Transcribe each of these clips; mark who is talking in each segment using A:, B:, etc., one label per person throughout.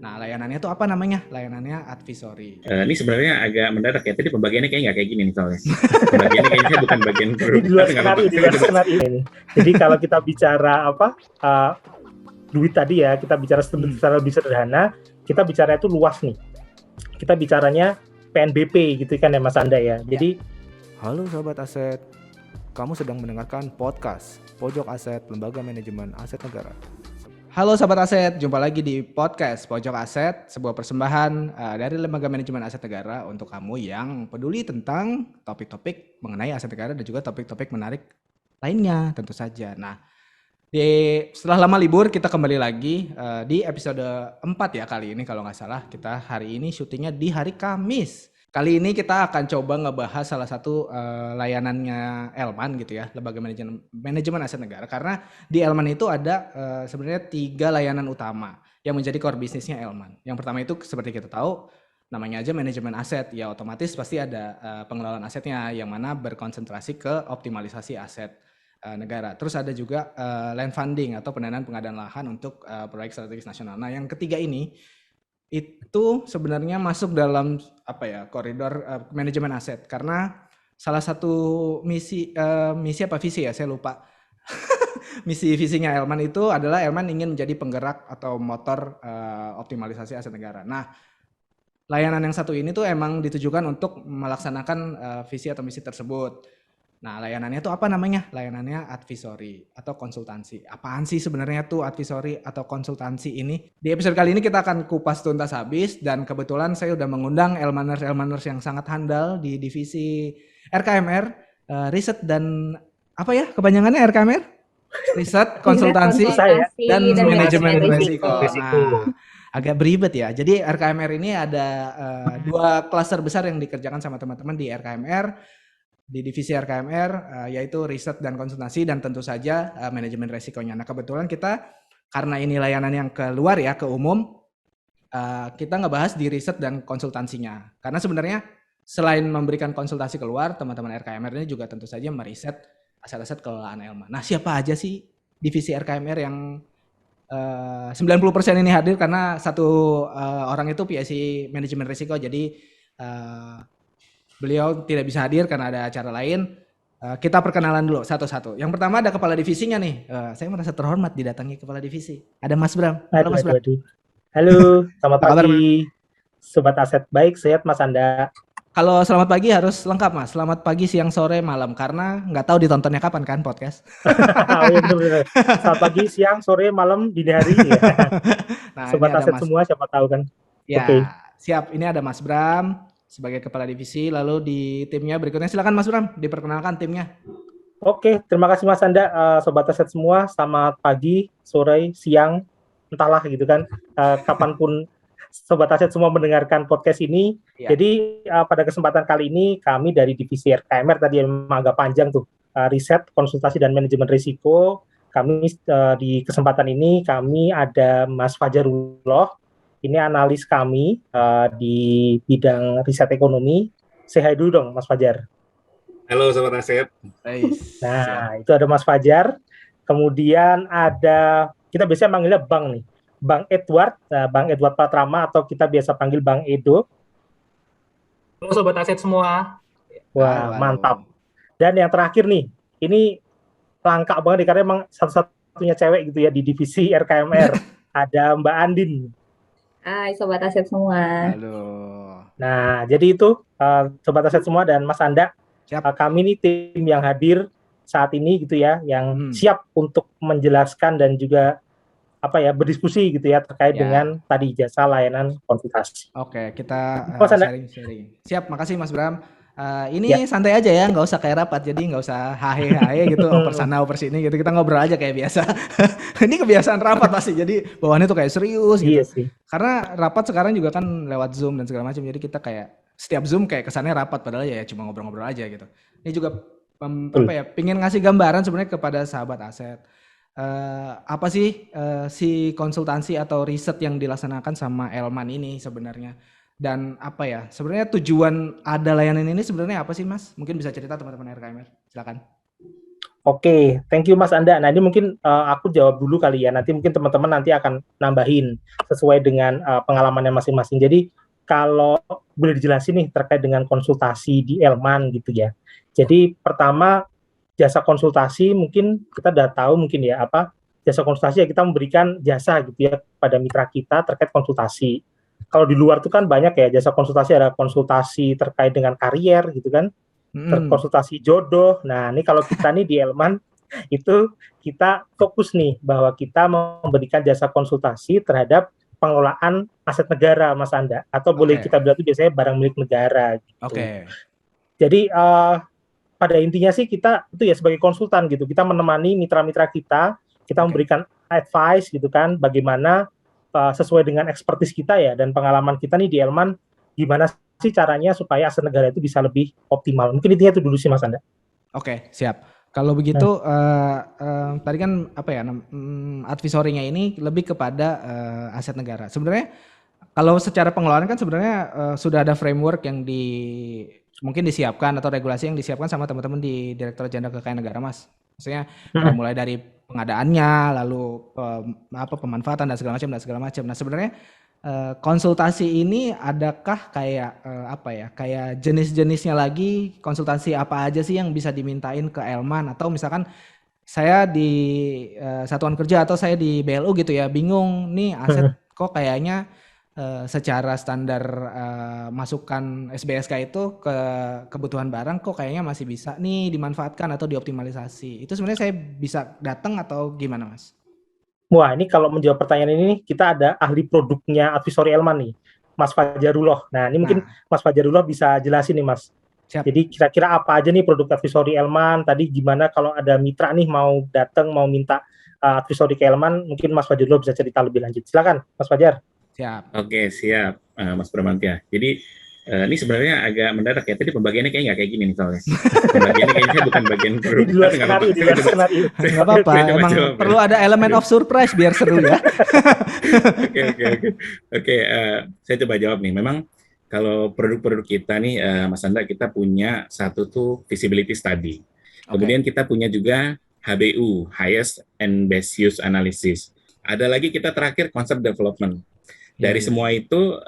A: Nah, layanannya itu apa namanya? Layanannya advisory.
B: Ini sebenarnya agak mendadak ya. Tadi pembagiannya kayaknya nggak kayak gini nih soalnya. Pembagiannya kayaknya bukan bagian
C: Ini
B: produk.
C: di luar
B: Nggak
C: skenario,
B: apa-apa.
C: di luar skenario ini. Jadi kalau kita bicara duit tadi ya, kita bicara secara lebih sederhana, kita bicara itu luas nih. Kita bicaranya PNBP gitu kan ya Mas Anda ya. Jadi
D: Halo Sobat Aset, kamu sedang mendengarkan podcast Pojok Aset Lembaga Manajemen Aset Negara.
A: Halo Sobat Aset, jumpa lagi di podcast Pojok Aset, sebuah persembahan dari Lembaga Manajemen Aset Negara untuk kamu yang peduli tentang topik-topik mengenai aset negara dan juga topik-topik menarik lainnya tentu saja. Nah, setelah lama libur kita kembali lagi di episode 4 ya kali ini kalau nggak salah. Kita hari ini syutingnya di hari Kamis. Kali ini kita akan coba ngebahas salah satu layanannya Elman gitu ya, Lembaga Manajemen Aset Negara. Karena di Elman itu ada sebenarnya 3 layanan utama yang menjadi core bisnisnya Elman. Yang pertama itu seperti kita tahu namanya aja manajemen aset, ya otomatis pasti ada pengelolaan asetnya yang mana berkonsentrasi ke optimalisasi aset negara. Terus ada juga land funding atau pendanaan pengadaan lahan untuk proyek strategis nasional. Nah, yang ketiga ini itu sebenarnya masuk dalam koridor manajemen aset karena salah satu misi apa visi ya saya lupa. Misi visinya Elman itu adalah Elman ingin menjadi penggerak atau motor optimalisasi aset negara. Nah, layanan yang satu ini tuh emang ditujukan untuk melaksanakan visi atau misi tersebut. Nah, layanannya tuh apa namanya? Layanannya advisory atau konsultansi. Apaan sih sebenarnya tuh advisory atau konsultansi ini? Di episode kali ini kita akan kupas tuntas habis dan kebetulan saya udah mengundang Elmaners yang sangat handal di divisi RKMR, riset dan apa ya kepanjangannya RKMR? Riset, konsultansi, dan manajemen risiko. Nah, agak beribet ya. Jadi RKMR ini ada 2 klaster besar yang dikerjakan sama teman-teman di RKMR. Di divisi RKMR yaitu riset dan konsultasi dan tentu saja manajemen resikonya. Nah, kebetulan kita karena ini layanan yang keluar ya ke umum, kita ngebahas di riset dan konsultansinya. Karena sebenarnya selain memberikan konsultasi keluar, teman-teman RKMR ini juga tentu saja meriset aset-aset kelolaan Elman. Nah, siapa aja sih divisi RKMR yang 90% ini hadir karena satu orang itu PSI manajemen risiko, jadi beliau tidak bisa hadir karena ada acara lain. Kita perkenalan dulu satu-satu. Yang pertama ada kepala divisinya nih. Saya merasa terhormat didatangi kepala divisi. Ada Mas Bram. Halo Mas Bram.
C: Halo, selamat pagi. Sobat Aset, baik, sehat Mas Anda?
A: Kalau selamat pagi harus lengkap Mas. Selamat pagi, siang, sore, malam. Karena nggak tahu ditontonnya kapan kan podcast.
C: Oh iya benar-benar. Selamat pagi, siang, sore, malam, dini hari. Ya. Nah, Sobat Aset semua siapa tahu kan.
A: Ya, siap. Ini ada Mas Bram sebagai kepala divisi, lalu di timnya berikutnya silakan Mas Bram diperkenalkan timnya.
C: Oke, terima kasih Mas Anda. Sobat Aset semua, selamat pagi, sore, siang, entahlah gitu kan, kapanpun Sobat Aset semua mendengarkan podcast ini. Ya. Jadi pada kesempatan kali ini kami dari divisi RKMR tadi yang agak panjang tuh, riset, konsultasi dan manajemen risiko. Kami di kesempatan ini kami ada Mas Fajarullah. Ini analis kami di bidang riset ekonomi. Say hi dulu dong, Mas Fajar.
B: Halo Sobat Aset.
C: Nah, itu ada Mas Fajar. Kemudian ada, kita biasanya manggilnya Bang nih. Bang Edward Patrama atau kita biasa panggil Bang Edo.
E: Halo Sobat Aset semua.
C: Wah, mantap. Dan yang terakhir nih, ini langka banget karena emang satu-satunya cewek gitu ya di divisi RKMR. Ada Mbak Andin.
F: Hai Sobat Aset semua.
A: Halo.
C: Nah, jadi itu Sobat Aset semua dan Mas Anda. Kami ini tim yang hadir saat ini gitu ya, yang siap untuk menjelaskan dan juga berdiskusi gitu ya terkait dengan tadi jasa layanan konsultasi.
A: Oke, kita sharing. Siap, makasih Mas Bram. Ini santai aja ya, nggak usah kayak rapat, jadi nggak usah hahe gitu, oper sana oper sini gitu, kita ngobrol aja kayak biasa. Ini kebiasaan rapat pasti, jadi bawaannya tuh kayak serius gitu.
C: Iya sih.
A: Karena rapat sekarang juga kan lewat Zoom dan segala macam, jadi kita kayak setiap Zoom kayak kesannya rapat, padahal ya cuma ngobrol-ngobrol aja gitu. Ini juga pingin ngasih gambaran sebenarnya kepada sahabat aset. Apa sih si konsultansi atau riset yang dilaksanakan sama Elman ini sebenarnya? Dan sebenarnya tujuan ada layanan ini sebenarnya apa sih Mas? Mungkin bisa cerita teman-teman RKMR, silakan.
C: Oke, thank you Mas Anda. Nah, ini mungkin aku jawab dulu kali ya. Nanti mungkin teman-teman nanti akan nambahin sesuai dengan pengalamannya masing-masing. Jadi kalau boleh dijelasin nih terkait dengan konsultasi di Elman gitu ya. Jadi pertama jasa konsultasi mungkin kita udah tahu mungkin ya apa jasa konsultasi ya kita memberikan jasa gitu ya pada mitra kita terkait konsultasi. Kalau di luar tuh kan banyak ya jasa konsultasi, ada konsultasi terkait dengan karier gitu kan, konsultasi jodoh. Nah, ini kalau kita nih di Elman itu kita fokus nih bahwa kita memberikan jasa konsultasi terhadap pengelolaan aset negara, Mas Anda, atau boleh kita bilang itu biasanya barang milik negara. Gitu. Jadi pada intinya sih kita itu ya sebagai konsultan gitu, kita menemani mitra-mitra kita memberikan advice gitu kan, bagaimana sesuai dengan expertise kita ya dan pengalaman kita nih di Elman, gimana sih caranya supaya aset negara itu bisa lebih optimal. Mungkin intinya itu dulu sih Mas Anda.
A: Oke, siap. Kalau begitu tadi kan apa ya advisory-nya ini lebih kepada aset negara. Sebenarnya kalau secara pengelolaan kan sebenarnya sudah ada framework yang mungkin disiapkan atau regulasi yang disiapkan sama teman-teman di Direktorat Jenderal Kekayaan Negara, Mas. Maksudnya mulai dari pengadaannya, lalu pemanfaatan dan segala macam. Nah, sebenarnya konsultasi ini adakah kayak kayak jenis-jenisnya lagi, konsultasi apa aja sih yang bisa dimintain ke Elman, atau misalkan saya di satuan kerja atau saya di BLU gitu ya, bingung nih aset kok kayaknya secara standar masukan SBSK itu ke kebutuhan barang kok kayaknya masih bisa nih dimanfaatkan atau dioptimalisasi. Itu sebenarnya saya bisa datang atau gimana, Mas?
C: Wah, ini kalau menjawab pertanyaan ini kita ada ahli produknya advisory Elman nih, Mas Fajarullah. Nah, ini mungkin Mas Fajarullah bisa jelasin nih, Mas. Siap. Jadi kira-kira apa aja nih produk advisory Elman? Tadi gimana kalau ada mitra nih mau datang mau minta advisory ke Elman, mungkin Mas Fajarullah bisa cerita lebih lanjut. Silakan, Mas Fajar.
B: Siap. Oke, siap, Mas Bramantya. Jadi ini sebenarnya agak mendadak ya. Tadi pembagiannya kayaknya nggak kayak gini nih soalnya. Pembagiannya kayaknya bukan bagian produk.
C: Di luar skenario.
A: Nggak apa-apa. Emang perlu ada elemen of surprise biar seru ya.
B: Oke. Saya coba jawab nih. Memang kalau produk-produk kita nih, Mas Anda, kita punya satu tuh feasibility study. Kemudian kita punya juga HBU, Highest and Best Use Analysis. Ada lagi kita terakhir concept development. Dari semua itu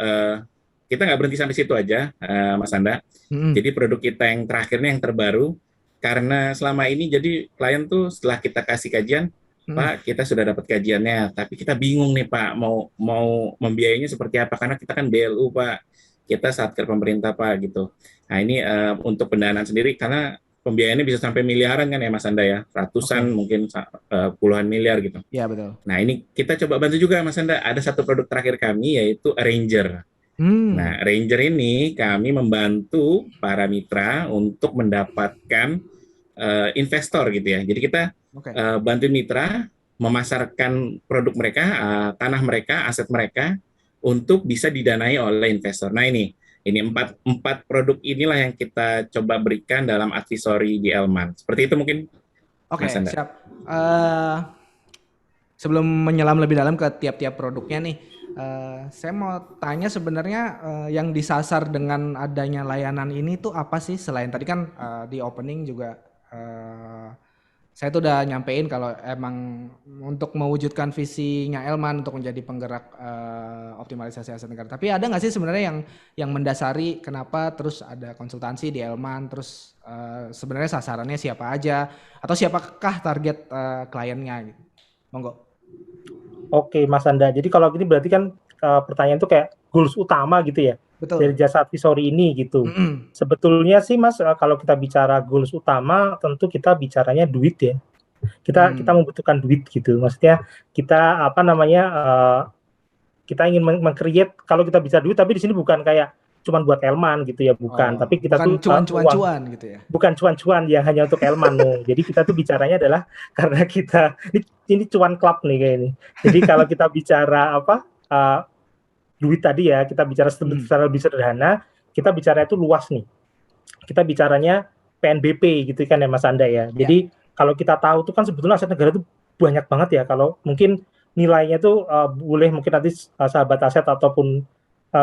B: kita nggak berhenti sampai situ aja, Mas Anda. Jadi produk kita yang terakhirnya yang terbaru, karena selama ini jadi klien tuh setelah kita kasih kajian, Pak, kita sudah dapat kajiannya, tapi kita bingung nih Pak, mau membiayainya seperti apa, karena kita kan BLU Pak, kita satker pemerintah Pak gitu. Nah ini untuk pendanaan sendiri, karena pembiayaannya bisa sampai miliaran kan ya Mas Anda ya, ratusan mungkin puluhan miliar gitu.
A: Iya betul.
B: Nah ini kita coba bantu juga Mas Anda, ada satu produk terakhir kami yaitu Ranger. Nah, Ranger ini kami membantu para mitra untuk mendapatkan investor gitu ya. Jadi kita bantu mitra memasarkan produk mereka, tanah mereka, aset mereka untuk bisa didanai oleh investor. Nah ini empat produk inilah yang kita coba berikan dalam advisory di Elman. Seperti itu mungkin.
A: Oke, siap. Sebelum menyelam lebih dalam ke tiap-tiap produknya nih, saya mau tanya sebenarnya yang disasar dengan adanya layanan ini tuh apa sih? Selain tadi kan di opening juga saya tuh udah nyampein kalau emang untuk mewujudkan visinya Elman untuk menjadi penggerak optimalisasi aset negara. Tapi ada nggak sih sebenarnya yang mendasari kenapa terus ada konsultansi di Elman, terus sebenarnya sasarannya siapa aja atau siapakah target kliennya gitu? Monggo.
C: Oke, Mas Anda. Jadi kalau gini berarti kan pertanyaan itu kayak goals utama gitu ya. Betul. Dari jasa advisory ini gitu. Sebetulnya sih Mas, kalau kita bicara goals utama, tentu kita bicaranya duit ya. Kita membutuhkan duit gitu. Maksudnya kita kita ingin meng-create, kalau kita bisa duit, tapi di sini bukan kayak cuman buat Elman gitu ya, bukan. Tapi kita
A: bukan
C: tuh
A: cuan-cuan gitu ya.
C: Bukan cuan-cuan yang hanya untuk Elman. Jadi kita tuh bicaranya adalah karena kita ini cuan club nih kayak ini. Jadi kalau kita bicara duit tadi ya, kita bicara secara lebih sederhana, kita bicara itu luas nih. Kita bicaranya PNBP gitu kan ya Mas Anda ya. Jadi kalau kita tahu tuh kan sebetulnya aset negara itu banyak banget ya. Kalau mungkin nilainya tuh boleh mungkin nanti sahabat aset ataupun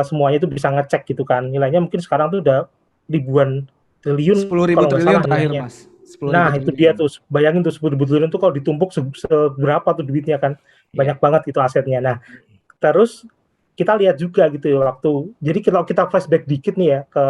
C: semuanya itu bisa ngecek gitu kan. Nilainya mungkin sekarang tuh udah ribuan triliun.
A: 10.000 triliun terakhir Mas.
C: Nah, itu dia tuh. Bayangin tuh 10.000 triliun tuh kalau ditumpuk seberapa tuh duitnya kan. Banyak banget itu asetnya. Nah, terus kita lihat juga gitu ya jadi kalau kita flashback dikit nih ya ke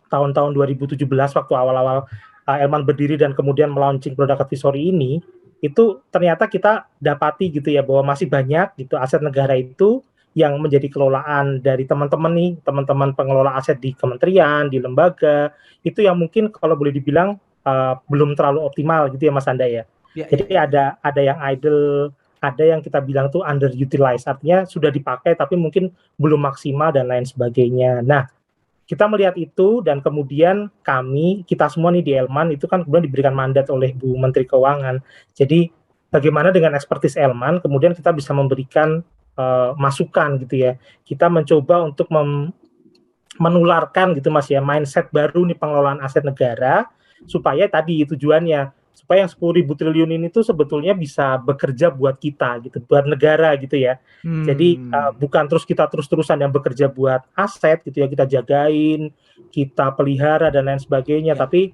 C: tahun-tahun 2017 waktu awal-awal Elman berdiri dan kemudian melaunching produk advisory ini, itu ternyata kita dapati gitu ya bahwa masih banyak gitu aset negara itu yang menjadi kelolaan dari teman-teman pengelola aset di kementerian, di lembaga, itu yang mungkin kalau boleh dibilang belum terlalu optimal gitu ya Mas Anda ya. Jadi ada yang idle, ada yang kita bilang tuh underutilized, artinya sudah dipakai tapi mungkin belum maksimal dan lain sebagainya. Nah, kita melihat itu dan kemudian kita semua nih di Elman itu kan kemudian diberikan mandat oleh Bu Menteri Keuangan. Jadi bagaimana dengan ekspertis Elman kemudian kita bisa memberikan masukan gitu ya. Kita mencoba untuk menularkan gitu Mas ya, mindset baru nih pengelolaan aset negara supaya tadi tujuannya supaya yang 10.000 triliun ini tuh sebetulnya bisa bekerja buat kita gitu, buat negara gitu ya. Jadi bukan kita terus-terusan yang bekerja buat aset gitu ya, kita jagain, kita pelihara dan lain sebagainya, tapi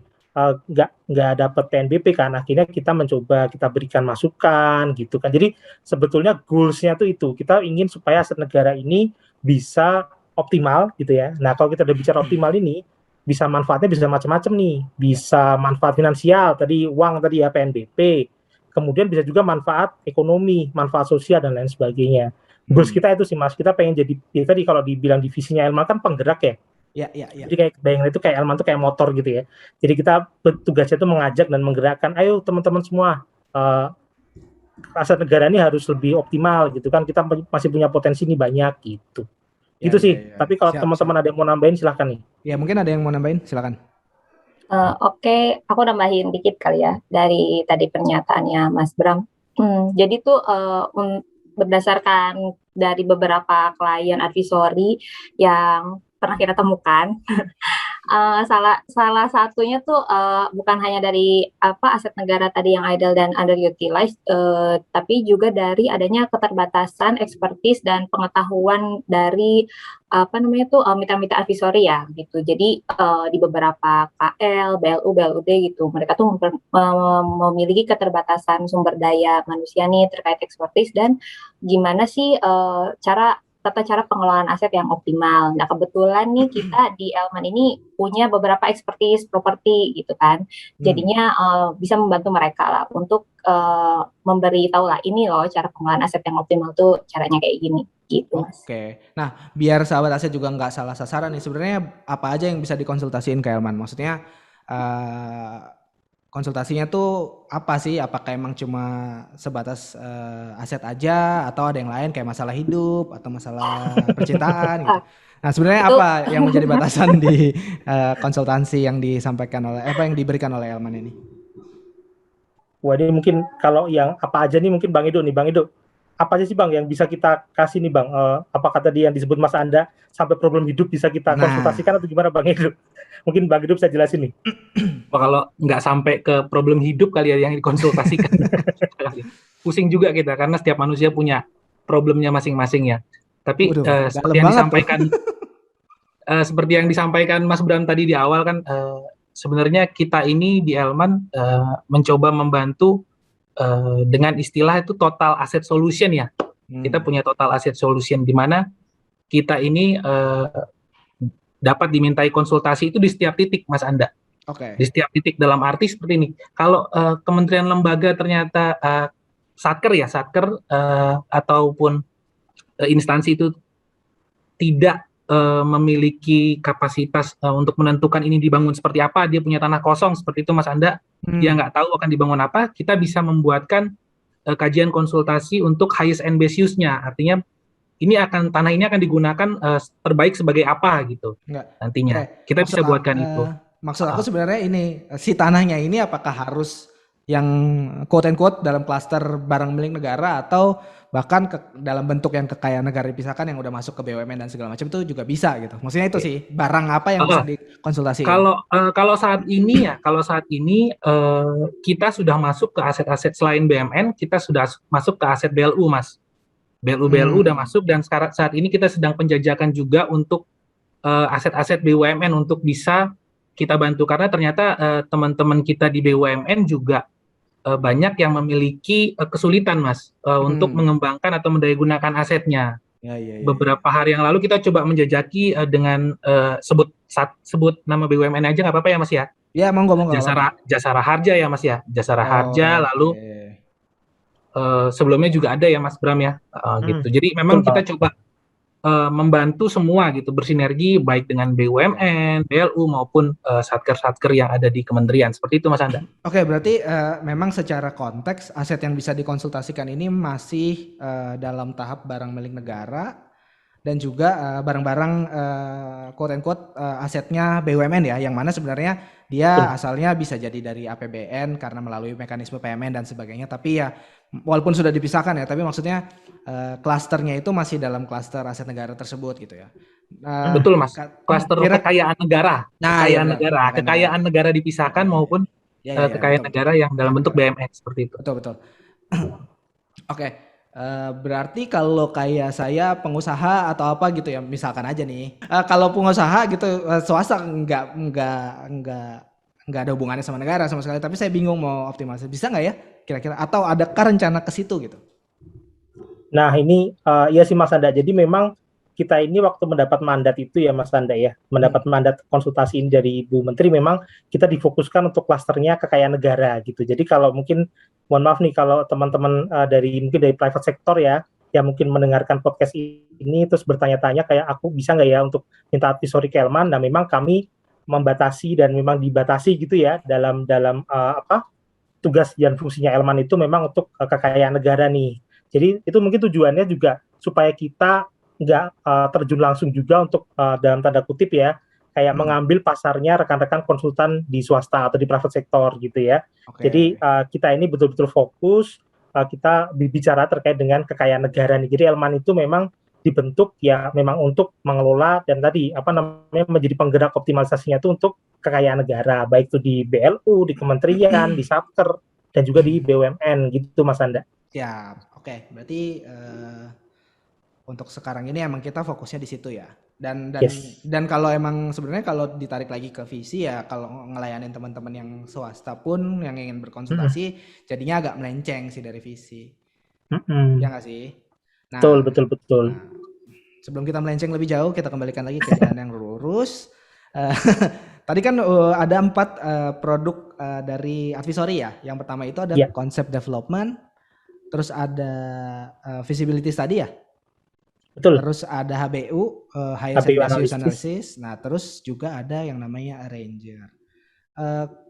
C: nggak dapat PNBP kan, akhirnya kita mencoba kita berikan masukan gitu kan. Jadi sebetulnya goals-nya tuh itu, kita ingin supaya aset negara ini bisa optimal gitu ya. Nah kalau kita udah bicara optimal ini, bisa manfaatnya bisa macam-macam nih, bisa manfaat finansial tadi, uang tadi ya PNBP, kemudian bisa juga manfaat ekonomi, manfaat sosial dan lain sebagainya. Goals kita itu sih Mas, kita pengen jadi ya tadi kalau dibilang divisinya Elman kan penggerak ya. Jadi kayak bayangin itu kayak Elman tuh kayak motor gitu ya. Jadi kita tugasnya itu mengajak dan menggerakkan, ayo teman-teman semua, aset negara ini harus lebih optimal gitu kan, kita masih punya potensi nih banyak gitu. Itu sih. Tapi kalau teman-teman ada yang mau nambahin silahkan nih.
A: Ya mungkin ada yang mau nambahin silakan.
F: Oke, aku nambahin dikit kali ya dari tadi pernyataannya Mas Bram. Jadi tuh berdasarkan dari beberapa klien advisory yang pernah kita temukan, salah satunya tuh bukan hanya dari aset negara tadi yang idle dan underutilized, tapi juga dari adanya keterbatasan ekspertis dan pengetahuan dari mitra-mitra advisory ya gitu. Jadi di beberapa KL, BLU, BLUD gitu, mereka tuh memiliki keterbatasan sumber daya manusia nih terkait ekspertis dan gimana sih tata cara pengelolaan aset yang optimal. Nah, kebetulan nih kita di Elman ini punya beberapa expertise properti gitu kan. Jadinya bisa membantu mereka lah untuk memberi tahu lah ini loh cara pengelolaan aset yang optimal tuh caranya kayak gini gitu Mas.
A: Oke. Nah, biar sahabat aset juga nggak salah sasaran nih, sebenarnya apa aja yang bisa dikonsultasiin ke Elman? Maksudnya konsultasinya tuh apa sih? Apakah emang cuma sebatas aset aja atau ada yang lain kayak masalah hidup atau masalah percintaan gitu. Nah, sebenarnya apa yang menjadi batasan di konsultansi yang disampaikan oleh yang diberikan oleh Elman ini?
C: Wah, ini mungkin kalau yang apa aja nih mungkin Bang Edo nih, Bang Edo. Apa aja sih Bang yang bisa kita kasih nih Bang? Apakah tadi yang disebut Mas Anda sampai problem hidup bisa kita konsultasikan atau gimana Bang Edo? Mungkin Bang Edo bisa jelasin nih.
E: Kalau nggak sampai ke problem hidup kali ya yang dikonsultasikan. Pusing juga kita karena setiap manusia punya problemnya masing-masing ya. Tapi seperti yang disampaikan Mas Bram tadi di awal kan, sebenarnya kita ini di Elman mencoba membantu dengan istilah itu total asset solution ya. Kita punya total asset solution di mana kita ini dapat dimintai konsultasi itu di setiap titik Mas Anda. Di setiap titik dalam arti seperti ini. Kalau kementerian lembaga ternyata satker ataupun instansi itu tidak memiliki kapasitas untuk menentukan ini dibangun seperti apa, dia punya tanah kosong seperti itu Mas Anda, dia nggak tahu akan dibangun apa, kita bisa membuatkan kajian konsultasi untuk highest and best use-nya, artinya tanah ini akan digunakan terbaik sebagai apa gitu nantinya. Kita bisa buatkan itu.
A: Maksud aku sebenarnya ini, si tanahnya ini apakah harus yang quote-unquote dalam klaster barang milik negara atau bahkan dalam bentuk yang kekayaan negara dipisahkan yang udah masuk ke BUMN dan segala macam itu juga bisa gitu. Maksudnya itu sih barang apa yang bisa dikonsultasi.
E: Kalau saat ini kita sudah masuk ke aset-aset selain BUMN, kita sudah masuk ke aset BLU Mas. BLU udah masuk dan saat ini kita sedang penjajakan juga untuk aset-aset BUMN untuk bisa kita bantu karena ternyata teman-teman kita di BUMN juga banyak yang memiliki kesulitan Mas untuk mengembangkan atau mendayagunakan asetnya.
A: Ya.
E: Beberapa hari yang lalu kita coba menjajaki dengan sebut nama BUMN aja nggak apa-apa ya Mas ya?
A: Ya, monggo.
E: Jasara Harja ya Mas ya, Jasara Harja. Lalu sebelumnya juga ada ya Mas Bram ya, gitu. Jadi memang kita coba membantu semua gitu, bersinergi baik dengan BUMN, BLU maupun satker-satker yang ada di kementerian. Seperti itu Mas Anda.
A: Oke, berarti memang secara konteks aset yang bisa dikonsultasikan ini masih dalam tahap barang milik negara dan juga barang-barang quote and quote asetnya BUMN ya, yang mana sebenarnya dia asalnya bisa jadi dari APBN karena melalui mekanisme PMN dan sebagainya, tapi ya walaupun sudah dipisahkan ya, tapi maksudnya klasternya itu masih dalam klaster aset negara tersebut gitu ya.
E: Betul Mas, klaster kekayaan negara. Kekayaan negara dipisahkan maupun kekayaan negara yang dalam bentuk BUMN seperti itu.
A: Betul. Oke. Berarti kalau kayak saya pengusaha atau apa gitu ya, misalkan aja nih, kalau pengusaha gitu swasta nggak ada hubungannya sama negara sama sekali, tapi saya bingung mau optimalisasi, bisa nggak ya kira-kira, atau adakah rencana ke situ gitu?
C: Nah ini ya sih Mas Anda, jadi memang kita ini waktu mendapat mandat itu ya Mas Anda ya, mendapat mandat konsultasi ini dari Ibu Menteri, memang kita difokuskan untuk klasternya kekayaan negara gitu. Jadi kalau mungkin, mohon maaf nih kalau teman-teman mungkin dari private sector ya, yang mungkin mendengarkan podcast ini terus bertanya-tanya kayak aku bisa nggak ya untuk minta advisory ke Elman. Nah memang kami membatasi dan memang dibatasi gitu ya dalam tugas dan fungsinya Elman itu memang untuk kekayaan negara nih. Jadi itu mungkin tujuannya juga supaya kita nggak terjun langsung juga untuk dalam tanda kutip ya, kayak mengambil pasarnya rekan-rekan konsultan di swasta atau di private sector gitu ya. Jadi kita ini betul-betul fokus, kita bicara terkait dengan kekayaan negara nih. Jadi Elman itu memang dibentuk ya memang untuk mengelola dan tadi menjadi penggerak optimalisasinya itu untuk kekayaan negara, baik itu di BLU, di kementerian, di satker, dan juga di BUMN gitu Mas Anda.
A: Ya, oke. Berarti untuk sekarang ini emang kita fokusnya di situ ya. Dan kalau emang sebenarnya kalau ditarik lagi ke visi ya, kalau ngelayanin teman-teman yang swasta pun yang ingin berkonsultasi jadinya agak melenceng sih dari visi. Ya nggak sih? Nah,
C: betul.
A: Nah, sebelum kita melenceng lebih jauh, kita kembalikan lagi ke jalan yang lurus. Tadi kan ada 4 produk dari Advisory ya. Yang pertama itu ada concept development, terus ada feasibility study ya.
C: Betul.
A: Terus ada HBU, High Use Analysis. Nah, terus juga ada yang namanya Arranger.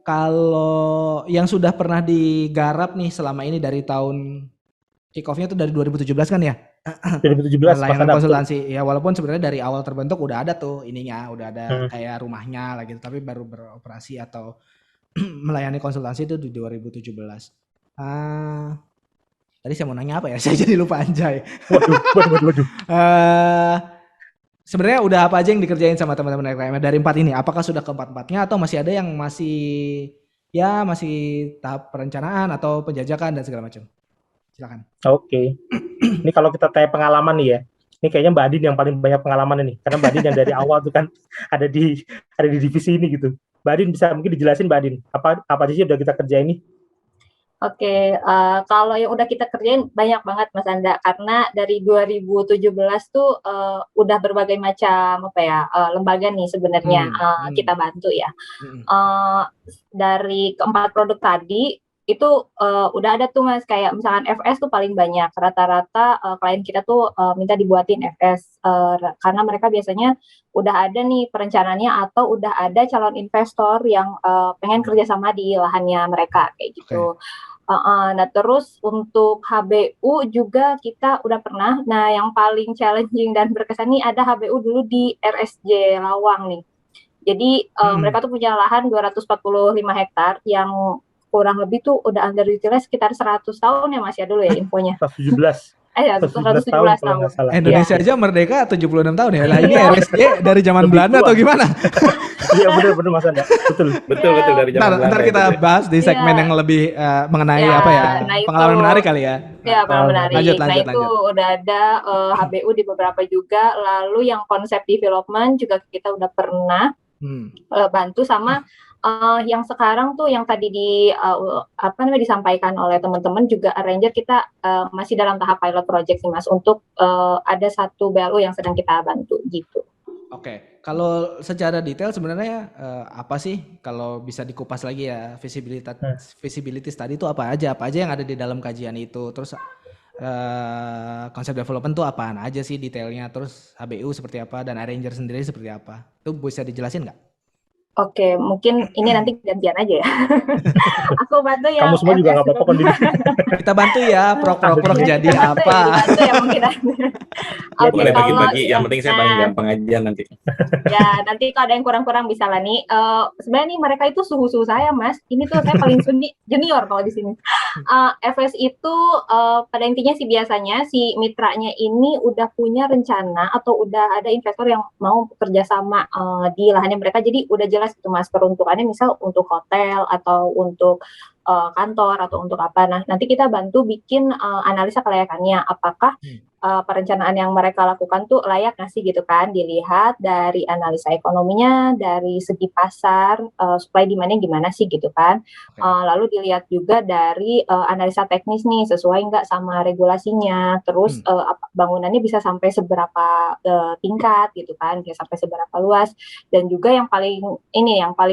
A: Kalau yang sudah pernah digarap nih selama ini dari tahun kick off-nya itu dari 2017 kan ya?
C: 2017
A: layanan konsultansi. Ya walaupun sebenarnya dari awal terbentuk udah ada tuh ininya, udah ada kayak rumahnya lah gitu, tapi baru beroperasi atau melayani konsultansi itu di 2017. Tadi saya mau nanya apa ya? Saya jadi lupa anjay.
C: Waduh.
A: Sebenarnya udah apa aja yang dikerjain sama teman-teman RKM dari 4 ini? Apakah sudah ke 4-4-nya atau masih ada yang masih tahap perencanaan atau penjajakan dan segala macam? Silakan.
C: Oke. Ini kalau kita tanya pengalaman nih ya. Ini kayaknya Mbak Adin yang paling banyak pengalaman ini. Karena Mbak Adin yang dari awal tuh kan ada di divisi ini gitu. Mbak Adin bisa mungkin dijelasin Mbak Adin, apa aja sih udah kita kerjain ini?
F: Oke, kalau yang udah kita kerjain banyak banget Mas Anda, karena dari 2017 tuh udah berbagai macam lembaga nih sebenarnya kita bantu ya. Dari keempat produk tadi itu udah ada tuh Mas, kayak misalkan FS tuh paling banyak, rata-rata klien kita tuh minta dibuatin FS karena mereka biasanya udah ada nih perencanaannya atau udah ada calon investor yang pengen kerjasama di lahannya mereka kayak gitu. Nah terus untuk HBU juga kita udah pernah. Nah yang paling challenging dan berkesan nih ada HBU dulu di RSJ Lawang nih. Jadi mereka tuh punya lahan 245 hektar yang kurang lebih tuh udah underutilized sekitar 100 tahun ya Mas ya dulu ya infonya.
C: 117.
F: 117 tahun.
A: Indonesia aja merdeka 76 tahun ya. Lah ini RSJ dari zaman Belanda atau gimana?
C: Iya benar Mas Anda. Betul
B: dari zaman Belanda.
A: Ntar kita bahas di segmen yang lebih mengenai pengalaman menarik kali ya.
F: Ya, pengalaman menarik.
A: Lanjut.
F: Itu udah ada HBU di beberapa juga. Lalu yang konsep development juga kita udah pernah. bantu sama yang sekarang tuh yang tadi disampaikan oleh teman-teman juga arranger kita masih dalam tahap pilot project sih Mas untuk ada satu BLU yang sedang kita bantu gitu.
A: Oke, kalau secara detail sebenarnya apa sih kalau bisa dikupas lagi ya visibility study itu apa aja yang ada di dalam kajian itu, terus konsep development tuh apaan aja sih detailnya, terus HBU seperti apa dan arranger sendiri seperti apa, itu bisa dijelasin nggak?
F: Oke, mungkin ini nanti gantian aja ya. Aku bantu ya.
C: Kamu semua juga nggak apa-apa kan diri.
A: Kita bantu ya, prok jadi apa?
F: Bantu ya mungkin.
B: Boleh bagi-bagi, yang penting saya paling gampang aja nanti.
F: Ya, nanti kalau ada yang kurang-kurang bisa lah nih. Sebenarnya nih mereka itu suhu-suhu saya, Mas. Ini tuh saya paling junior kalau di sini. FS itu pada intinya sih biasanya si mitranya ini udah punya rencana atau udah ada investor yang mau bekerja sama di lahannya mereka. Jadi udah jelas itu Mas peruntukannya misal untuk hotel atau untuk kantor atau untuk apa. Nah, nanti kita bantu bikin analisa kelayakannya. Apakah perencanaan yang mereka lakukan tuh layak nggak sih gitu kan, dilihat dari analisa ekonominya, dari segi pasar, supply demand-nya gimana sih gitu kan, lalu dilihat juga dari analisa teknis nih, sesuai nggak sama regulasinya, terus bangunannya bisa sampai seberapa tingkat gitu kan, bisa sampai seberapa luas, dan juga yang paling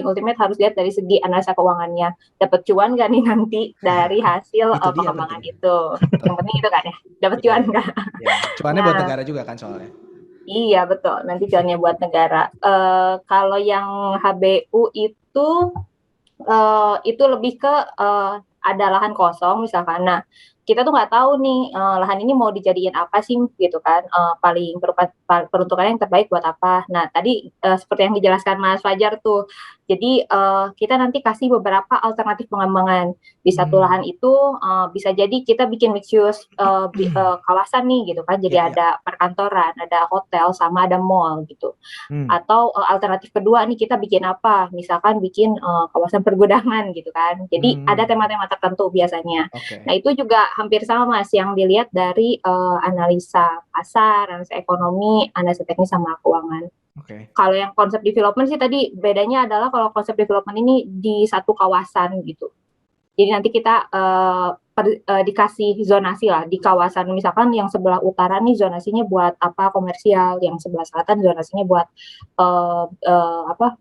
F: ultimate harus lihat dari segi analisa keuangannya, dapat cuan nggak nih nanti dari hasil pengembangan itu, yang penting itu kan ya, dapat cuan nggak?
A: Ya, cuannya buat negara juga kan soalnya.
F: Iya betul, nanti cuannya buat negara. Kalau yang HBU itu lebih ke ada lahan kosong misalkan. Nah, kita tuh nggak tahu nih lahan ini mau dijadiin apa sih gitu kan, paling peruntukannya yang terbaik buat apa. Nah tadi seperti yang dijelaskan Mas Fajar tuh, jadi kita nanti kasih beberapa alternatif pengembangan di satu lahan itu, bisa jadi kita bikin mixed use kawasan nih gitu kan, jadi ada perkantoran, ada hotel sama ada mall gitu. Atau alternatif kedua nih kita bikin apa, misalkan bikin kawasan pergudangan gitu kan, jadi ada tema-tema tertentu biasanya. Nah itu juga hampir sama Mas yang dilihat dari analisa pasar, analisa ekonomi, analisa teknis sama keuangan. Kalau yang konsep development sih tadi bedanya adalah kalau konsep development ini di satu kawasan gitu. Jadi nanti kita dikasih zonasi lah di kawasan, misalkan yang sebelah utara nih zonasinya buat apa komersial, yang sebelah selatan zonasinya buat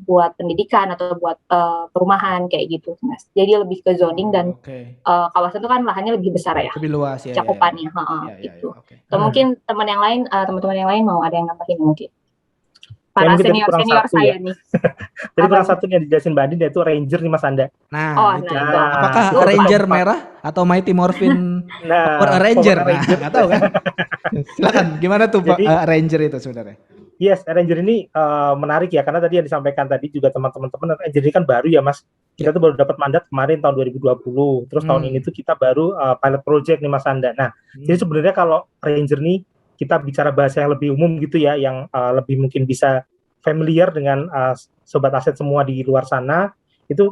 F: buat pendidikan atau buat perumahan kayak gitu Mas. Jadi lebih ke zoning dan kawasan itu kan lahannya lebih besar ya.
A: Lebih luas ya.
F: Cakupannya gitu. So, mungkin teman-teman yang lain mau ada yang nambahin mungkin. Para senior saya nih.
C: Jadi kurang satu yang dijelasin Mbak Andin yaitu Ranger nih Mas Anda.
A: Apakah Ranger merah atau Mighty Morphin Power Ranger? Nggak tahu kan? Silakan, gimana tuh Pak Ranger itu sebenarnya?
C: Yes, Ranger ini menarik ya, karena tadi yang disampaikan tadi juga teman-teman, Ranger ini kan baru ya Mas. Kita tuh baru dapat mandat kemarin tahun 2020. Terus tahun ini tuh kita baru pilot project nih Mas Anda. Nah, jadi sebenarnya kalau Ranger nih kita bicara bahasa yang lebih umum gitu ya, yang lebih mungkin bisa familiar dengan sobat aset semua di luar sana, itu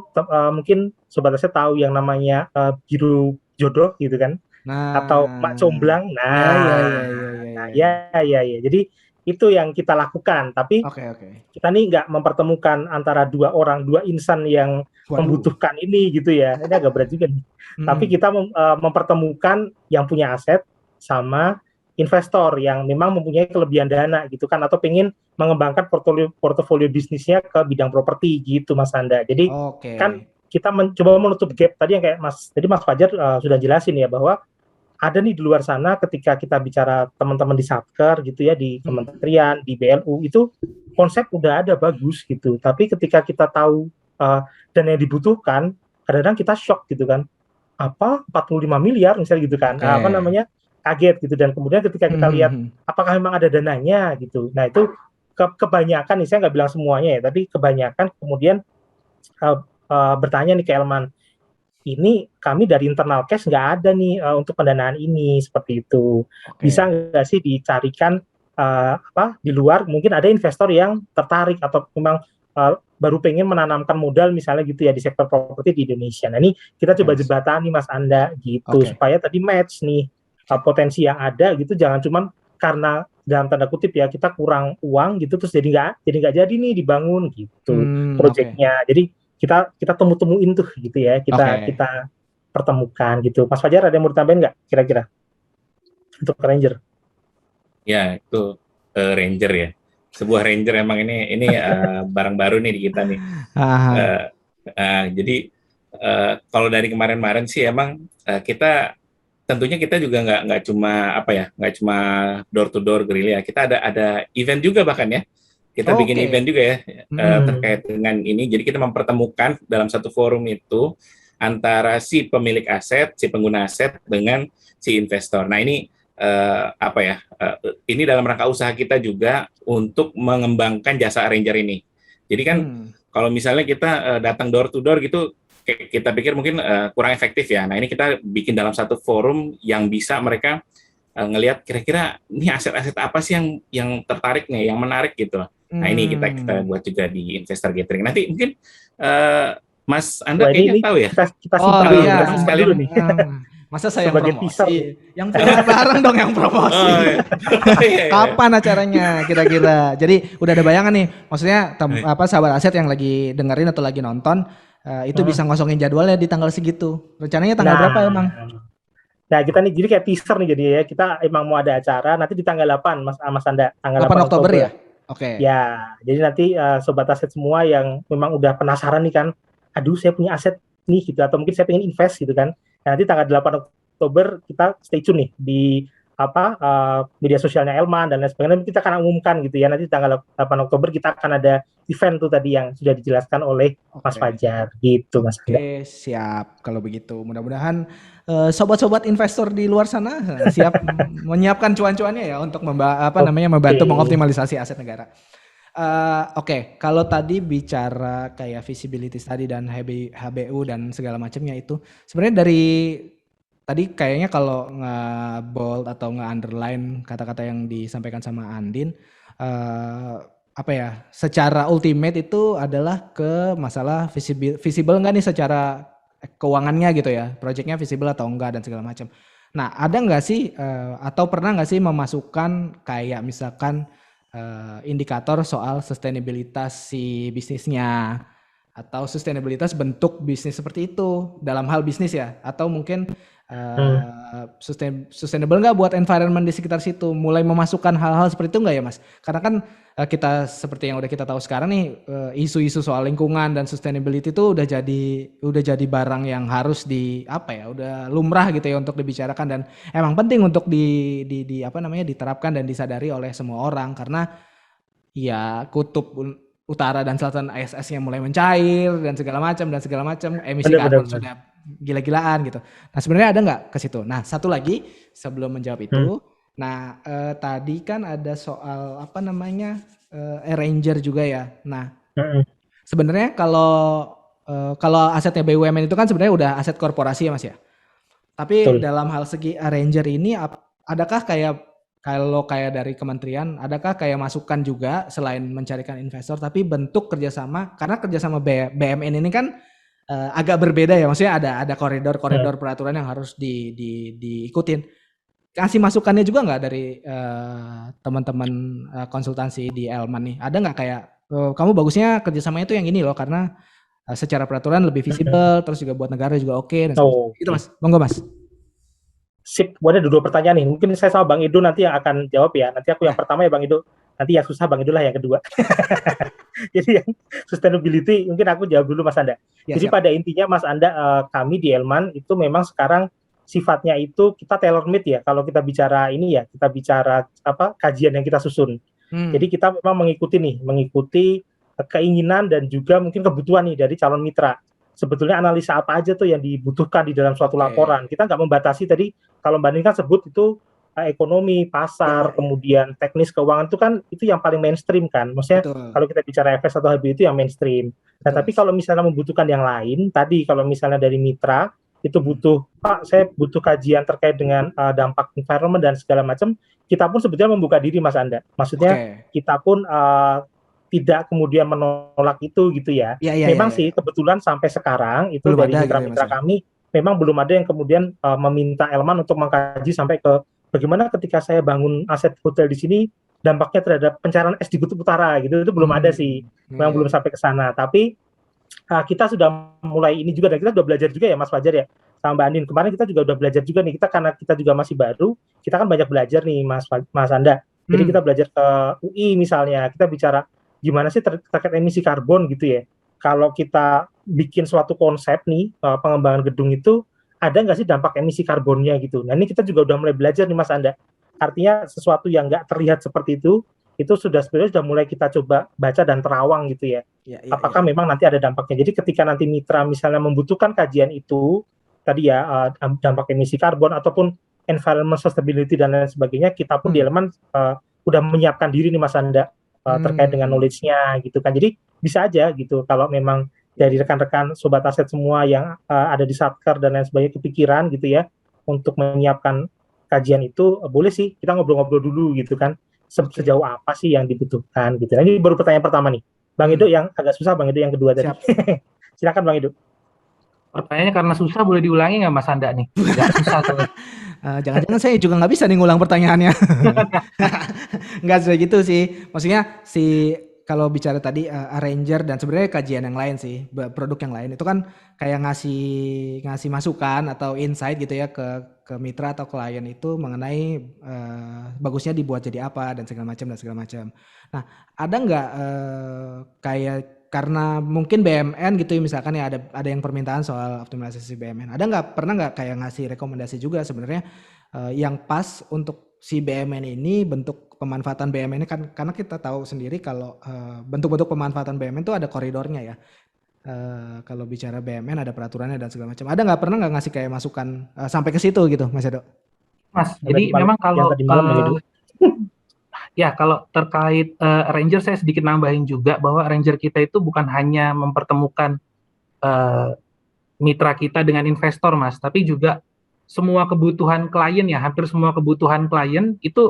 C: mungkin sobat aset tahu yang namanya biru jodoh gitu kan, atau mak comblang. Jadi itu yang kita lakukan, tapi kita nih nggak mempertemukan antara dua insan yang membutuhkan ini gitu ya, ini agak berat juga nih. Tapi kita mempertemukan yang punya aset sama investor yang memang mempunyai kelebihan dana gitu kan, atau pengen mengembangkan portofolio bisnisnya ke bidang properti gitu Mas Anda. Jadi kan kita mencoba menutup gap tadi yang kayak Mas Fajar sudah jelasin ya, bahwa ada nih di luar sana ketika kita bicara teman-teman di Satker gitu ya, di kementerian, di BLU, itu konsep udah ada bagus gitu, tapi ketika kita tahu dan yang dibutuhkan, kadang-kadang kita shock gitu kan, apa 45 miliar misalnya gitu kan, kaget gitu, dan kemudian ketika kita lihat apakah memang ada dananya gitu. Nah itu kebanyakan nih, saya nggak bilang semuanya ya, tapi kebanyakan kemudian bertanya nih ke Elman, ini kami dari internal cash nggak ada nih untuk pendanaan ini, seperti itu. Bisa nggak sih dicarikan di luar, mungkin ada investor yang tertarik atau memang baru pengen menanamkan modal misalnya gitu ya di sektor properti di Indonesia. Nah ini kita coba jembatani Mas Anda gitu, supaya tadi match nih potensi yang ada gitu, jangan cuma karena dalam tanda kutip ya, kita kurang uang gitu, terus jadi nggak jadi nih dibangun gitu proyeknya. Jadi kita temu-temuin tuh gitu ya, kita pertemukan gitu. Mas Fajar ada yang mau ditambahin nggak kira-kira untuk Ranger?
B: Ya, itu Ranger ya. Sebuah Ranger emang ini barang baru nih di kita nih. Jadi kalau dari kemarin-kemarin sih emang kita tentunya kita juga nggak cuma door to door gerilya. Kita ada event juga bahkan ya. Kita bikin event juga ya terkait dengan ini. Jadi kita mempertemukan dalam satu forum itu antara si pemilik aset, si pengguna aset dengan si investor. Nah ini ini dalam rangka usaha kita juga untuk mengembangkan jasa Ranger ini. Jadi kan kalau misalnya kita datang door to door gitu, kita pikir mungkin kurang efektif ya. Nah ini kita bikin dalam satu forum yang bisa mereka ngelihat kira-kira ini aset-aset apa sih yang tertarik nih, yang menarik gitu. Nah ini kita buat juga di Investor Gathering. Nanti mungkin Mas Anda kayaknya tahu ya.
C: Kita simpan dulu,
A: iya.
C: kita simpan dulu nih.
A: Masa saya
C: sebagai
A: promosi?
C: teaser.
A: Yang bareng dong yang promosi. Kapan acaranya kira-kira? Jadi udah ada bayangan nih. Maksudnya sahabat aset yang lagi dengerin atau lagi nonton itu bisa ngosongin jadwalnya di tanggal segitu. Rencananya tanggal berapa emang?
C: Nah kita nih jadi kayak teaser nih jadi ya. Kita emang mau ada acara nanti di tanggal 8 Mas Anda. Tanggal
A: 8 Oktober ya? Oke.
C: Ya, jadi nanti sobat aset semua yang memang udah penasaran nih kan, aduh saya punya aset nih gitu, atau mungkin saya pengen invest gitu kan. Nah, nanti tanggal 8 Oktober kita stay tune nih di media sosialnya Elman dan lain sebagainya. Kita akan umumkan gitu ya. Nanti tanggal 8 Oktober kita akan ada event tuh tadi yang sudah dijelaskan oleh Mas Fajar gitu Mas.
A: Oke, siap kalau begitu. Mudah-mudahan sobat-sobat investor di luar sana siap menyiapkan cuan-cuannya ya untuk membantu mengoptimalisasi aset negara. Oke, kalau tadi bicara kayak visibility study dan HBU dan segala macamnya itu sebenarnya dari tadi kayaknya kalau nge-bold atau nge-underline kata-kata yang disampaikan sama Andin secara ultimate itu adalah ke masalah visible enggak nih secara keuangannya gitu ya, proyeknya visible atau enggak dan segala macam. Nah, ada nggak sih atau pernah nggak sih memasukkan kayak misalkan indikator soal sustainabilitas si bisnisnya atau sustainabilitas bentuk bisnis seperti itu dalam hal bisnis ya, atau mungkin sustainable nggak buat environment di sekitar situ, mulai memasukkan hal-hal seperti itu nggak ya Mas? Karena kan kita seperti yang udah kita tahu sekarang nih isu-isu soal lingkungan dan sustainability itu udah jadi barang yang harus udah lumrah gitu ya untuk dibicarakan dan emang penting untuk diterapkan dan disadari oleh semua orang karena ya kutub utara dan selatan ISS-nya mulai mencair dan segala macam emisi karbon sudah gila-gilaan gitu. Nah sebenarnya ada nggak ke situ? Nah satu lagi sebelum menjawab itu, tadi kan ada soal arranger juga ya. Nah sebenarnya kalau asetnya BUMN itu kan sebenarnya udah aset korporasi ya Mas ya. Tapi dalam hal segi arranger ini adakah kayak dari kementerian, adakah kayak masukan juga selain mencarikan investor, tapi bentuk kerjasama, karena kerjasama BUMN ini kan agak berbeda ya, maksudnya ada koridor peraturan yang harus diikutin. Kasih masukannya juga nggak dari teman-teman konsultansi di Elman nih? Ada nggak kayak kamu bagusnya kerjasamanya itu yang ini loh, karena secara peraturan lebih visible, terus juga buat negara juga oke. Itu Mas, monggo Mas.
C: Sip, ada dua pertanyaan nih. Mungkin saya sama Bang Edo nanti yang akan jawab ya. Nanti aku yang pertama ya Bang Edo. Nanti yang susah Bang Edo lah yang kedua. Jadi yang sustainability mungkin aku jawab dulu Mas Anda. Ya, jadi siap. Pada intinya Mas Anda, kami di Elman itu memang sekarang sifatnya itu kita tailor made ya. Kalau kita bicara ini ya, kita bicara kajian yang kita susun. Jadi kita memang mengikuti keinginan dan juga mungkin kebutuhan nih dari calon mitra. Sebetulnya analisa apa aja tuh yang dibutuhkan di dalam suatu laporan. Kita nggak membatasi tadi, kalau Mbak Nin kan sebut itu ekonomi, pasar, kemudian teknis keuangan itu kan itu yang paling mainstream kan. Maksudnya kalau kita bicara FS atau HB itu yang mainstream. Nah tapi kalau misalnya membutuhkan yang lain, tadi kalau misalnya dari mitra, itu butuh, Pak saya butuh kajian terkait dengan dampak environment dan segala macam, kita pun sebetulnya membuka diri Mas Anda. Maksudnya kita pun tidak kemudian menolak itu gitu ya. Memang sih kebetulan sampai sekarang itu belum dari mitra-mitra kami memang belum ada yang kemudian meminta Elman untuk mengkaji sampai ke bagaimana ketika saya bangun aset hotel di sini, dampaknya terhadap pencarian es di Kutub Utara gitu, itu belum ada sih, memang belum sampai ke sana. Tapi kita sudah mulai ini juga, dan kita sudah belajar juga ya Mas Fajar ya, sama Mbak Andin. Kemarin kita juga udah belajar juga nih, kita karena kita juga masih baru, kita kan banyak belajar nih Mas Anda. Jadi kita belajar ke UI misalnya, kita bicara gimana sih terkait emisi karbon gitu ya. Kalau kita bikin suatu konsep nih, pengembangan gedung itu, ada nggak sih dampak emisi karbonnya gitu. Nah ini kita juga udah mulai belajar nih Mas Anda. Artinya sesuatu yang nggak terlihat seperti itu sebenarnya sudah mulai kita coba baca dan terawang gitu ya. Apakah memang nanti ada dampaknya. Jadi ketika nanti mitra misalnya membutuhkan kajian itu, tadi ya dampak emisi karbon ataupun environment sustainability dan lain sebagainya, kita pun di Elemen udah menyiapkan diri nih Mas Anda terkait dengan knowledge-nya gitu kan. Jadi bisa aja gitu kalau memang dari rekan-rekan sobat aset semua yang ada di Satker dan lain sebagainya kepikiran gitu ya untuk menyiapkan kajian itu, boleh sih kita ngobrol-ngobrol dulu gitu kan, sejauh apa sih yang dibutuhkan gitu. Nah, ini baru pertanyaan pertama nih Bang Edo yang agak susah, Bang Edo yang kedua tadi. Silakan Bang Edo.
E: Pertanyaannya karena susah, boleh diulangi nggak Mas Anda nih? Nggak susah tuh.
A: Jangan-jangan saya juga nggak bisa nih ngulang pertanyaannya. Nggak seperti gitu sih. Maksudnya kalau bicara tadi arranger dan sebenarnya kajian yang lain sih, produk yang lain itu kan kayak ngasih masukan atau insight gitu ya ke mitra atau klien itu mengenai bagusnya dibuat jadi apa dan segala macam. Nah, ada nggak kayak karena mungkin BMN gitu ya, misalkan ya ada yang permintaan soal optimalisasi BMN. Pernah nggak kayak ngasih rekomendasi juga sebenarnya yang pas untuk si BMN ini, bentuk pemanfaatan BMN ini kan, karena kita tahu sendiri kalau bentuk-bentuk pemanfaatan BMN itu ada koridornya ya. Kalau bicara BMN ada peraturannya dan segala macam. Pernah nggak ngasih kayak masukan sampai ke situ gitu, Mas Edo?
E: Mas, jadi memang kalau ya kalau terkait arranger, saya sedikit nambahin juga bahwa arranger kita itu bukan hanya mempertemukan mitra kita dengan investor Mas, tapi juga semua kebutuhan klien ya, hampir semua kebutuhan klien itu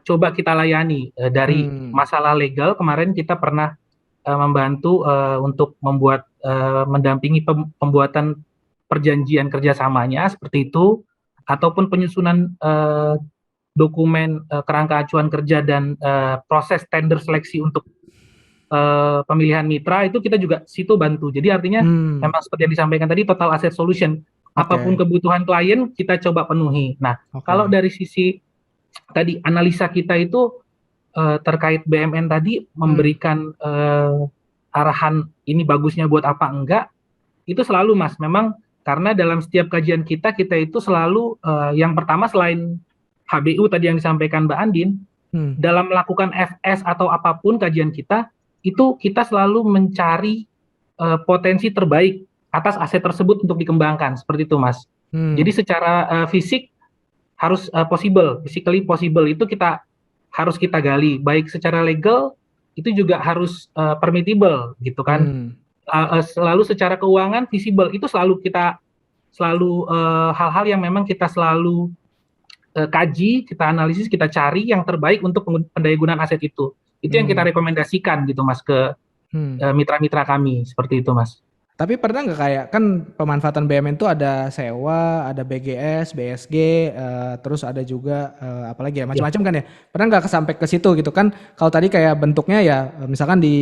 E: coba kita layani. Dari masalah legal, kemarin kita pernah membantu untuk mendampingi pembuatan perjanjian kerjasamanya seperti itu, ataupun penyusunan dokumen kerangka acuan kerja dan proses tender seleksi untuk pemilihan mitra, itu kita juga situ bantu. Jadi artinya memang seperti yang disampaikan tadi, total asset solution. Apapun kebutuhan klien kita coba penuhi. Nah, kalau dari sisi tadi analisa kita itu terkait BMN tadi memberikan arahan ini bagusnya buat apa enggak, itu selalu Mas, memang karena dalam setiap kajian kita itu selalu yang pertama selain HBU tadi yang disampaikan Mbak Andin, dalam melakukan FS atau apapun kajian kita, itu kita selalu mencari potensi terbaik atas aset tersebut untuk dikembangkan, seperti itu Mas. Jadi secara fisik harus physically possible, itu harus kita gali, baik secara legal itu juga harus permissible gitu kan. Selalu secara keuangan visible, itu selalu hal-hal yang memang kita selalu kaji, kita analisis, kita cari yang terbaik untuk pendayagunaan aset itu. Itu yang kita rekomendasikan gitu Mas ke mitra-mitra kami, seperti itu Mas.
A: Tapi pernah nggak kayak kan pemanfaatan BMN itu ada sewa, ada BGS, BSG, terus ada juga apalagi ya macam-macam kan ya. Pernah nggak sampai ke situ gitu kan? Kalau tadi kayak bentuknya ya misalkan di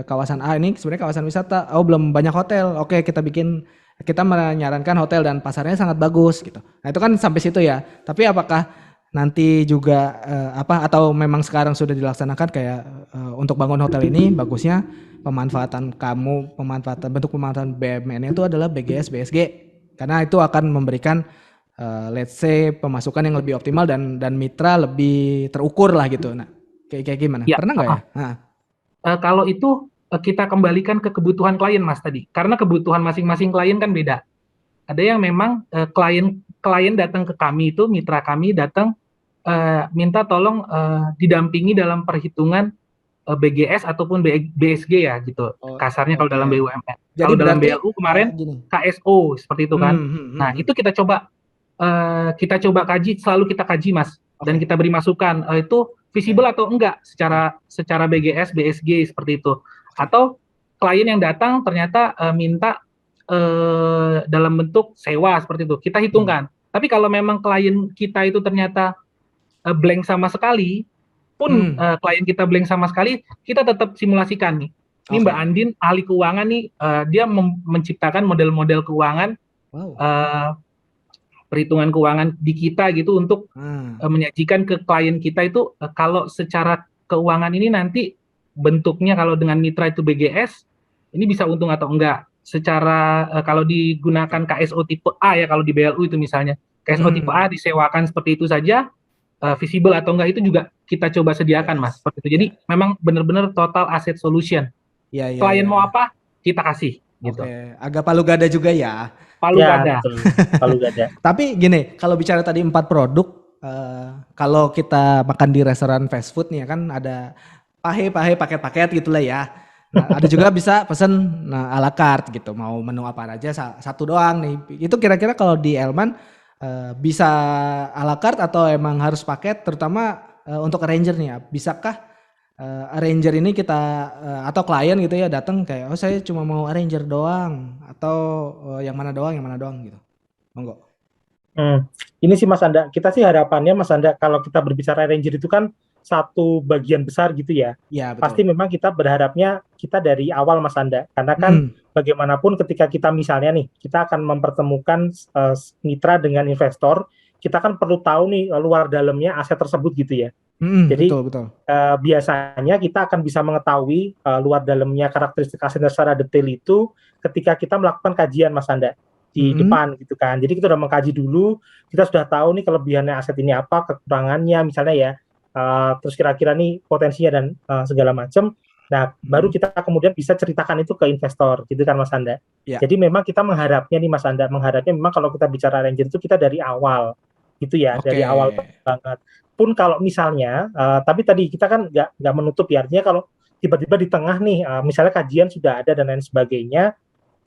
A: kawasan A ini sebenarnya kawasan wisata, belum banyak hotel. Oke, kita menyarankan hotel dan pasarnya sangat bagus gitu. Nah itu kan sampai situ ya. Tapi apakah nanti juga atau memang sekarang sudah dilaksanakan kayak untuk bangun hotel ini bagusnya bentuk pemanfaatan BMN itu adalah BGS, BSG, karena itu akan memberikan let's say pemasukan yang lebih optimal dan mitra lebih terukur lah gitu. Nah kayak gimana? Ya, pernah nggak ya?
E: Kalau itu kita kembalikan ke kebutuhan klien Mas tadi, karena kebutuhan masing-masing klien kan beda. Ada yang memang klien datang ke kami, itu mitra kami datang minta tolong didampingi dalam perhitungan BGS ataupun BSG ya gitu, kasarnya kalau dalam BUMN. Kalau dalam BLU kemarin KSO seperti itu kan. Nah itu kita coba kaji, selalu kita kaji Mas, dan kita beri masukan itu visible atau enggak secara BGS, BSG seperti itu. Atau klien yang datang ternyata minta dalam bentuk sewa seperti itu, kita hitungkan. Tapi kalau memang klien kita itu ternyata blank sama sekali, pun klien kita blank sama sekali, kita tetap simulasikan nih. Ini Mbak Andin, ahli keuangan nih, dia menciptakan model-model keuangan, perhitungan keuangan di kita gitu untuk menyajikan ke klien kita itu kalau secara keuangan ini nanti bentuknya kalau dengan mitra itu BGS, ini bisa untung atau enggak. Secara kalau digunakan KSO tipe A ya, kalau di BLU itu misalnya KSO tipe A disewakan seperti itu saja, visible atau enggak itu juga kita coba sediakan Mas, seperti itu. Jadi memang benar-benar total asset solution. Klien mau apa kita kasih gitu.
A: Agak palu gada juga ya.
E: Palu gada.
C: Palu gada.
A: Tapi gini, kalau bicara tadi 4 produk, kalau kita makan di restoran fast food nih kan ada pahe paket-paket gitulah ya. Nah, ada juga bisa pesen a la carte gitu, mau menu apa aja satu doang nih. Itu kira-kira kalau di Elman bisa a la carte atau emang harus paket, terutama untuk arranger nih ya. Bisakah arranger ini kita atau klien gitu ya datang kayak saya cuma mau arranger doang atau yang mana doang gitu. Monggo.
C: Ini sih Mas Anda, kita sih harapannya Mas Anda kalau kita berbicara arranger itu kan satu bagian besar gitu ya.
A: Iya, betul.
C: Pasti memang kita berharapnya kita dari awal Mas Anda. Karena kan bagaimanapun ketika kita misalnya nih, kita akan mempertemukan mitra dengan investor, kita kan perlu tahu nih luar dalamnya aset tersebut gitu ya. Jadi
A: betul.
C: Biasanya kita akan bisa mengetahui luar dalamnya karakteristik aset secara detail itu ketika kita melakukan kajian Mas Anda di depan gitu kan. Jadi kita sudah mengkaji dulu, kita sudah tahu nih kelebihannya aset ini apa, kekurangannya misalnya ya. Terus kira-kira nih potensinya dan segala macam. Nah, baru kita kemudian bisa ceritakan itu ke investor, gitu kan Mas Anda.
A: Ya.
C: Jadi memang kita mengharapnya nih Mas Anda, memang kalau kita bicara arranger itu kita dari awal, gitu ya, dari awal banget. Pun kalau misalnya, tapi tadi kita kan nggak menutup ya, artinya kalau tiba-tiba di tengah nih, misalnya kajian sudah ada dan lain sebagainya,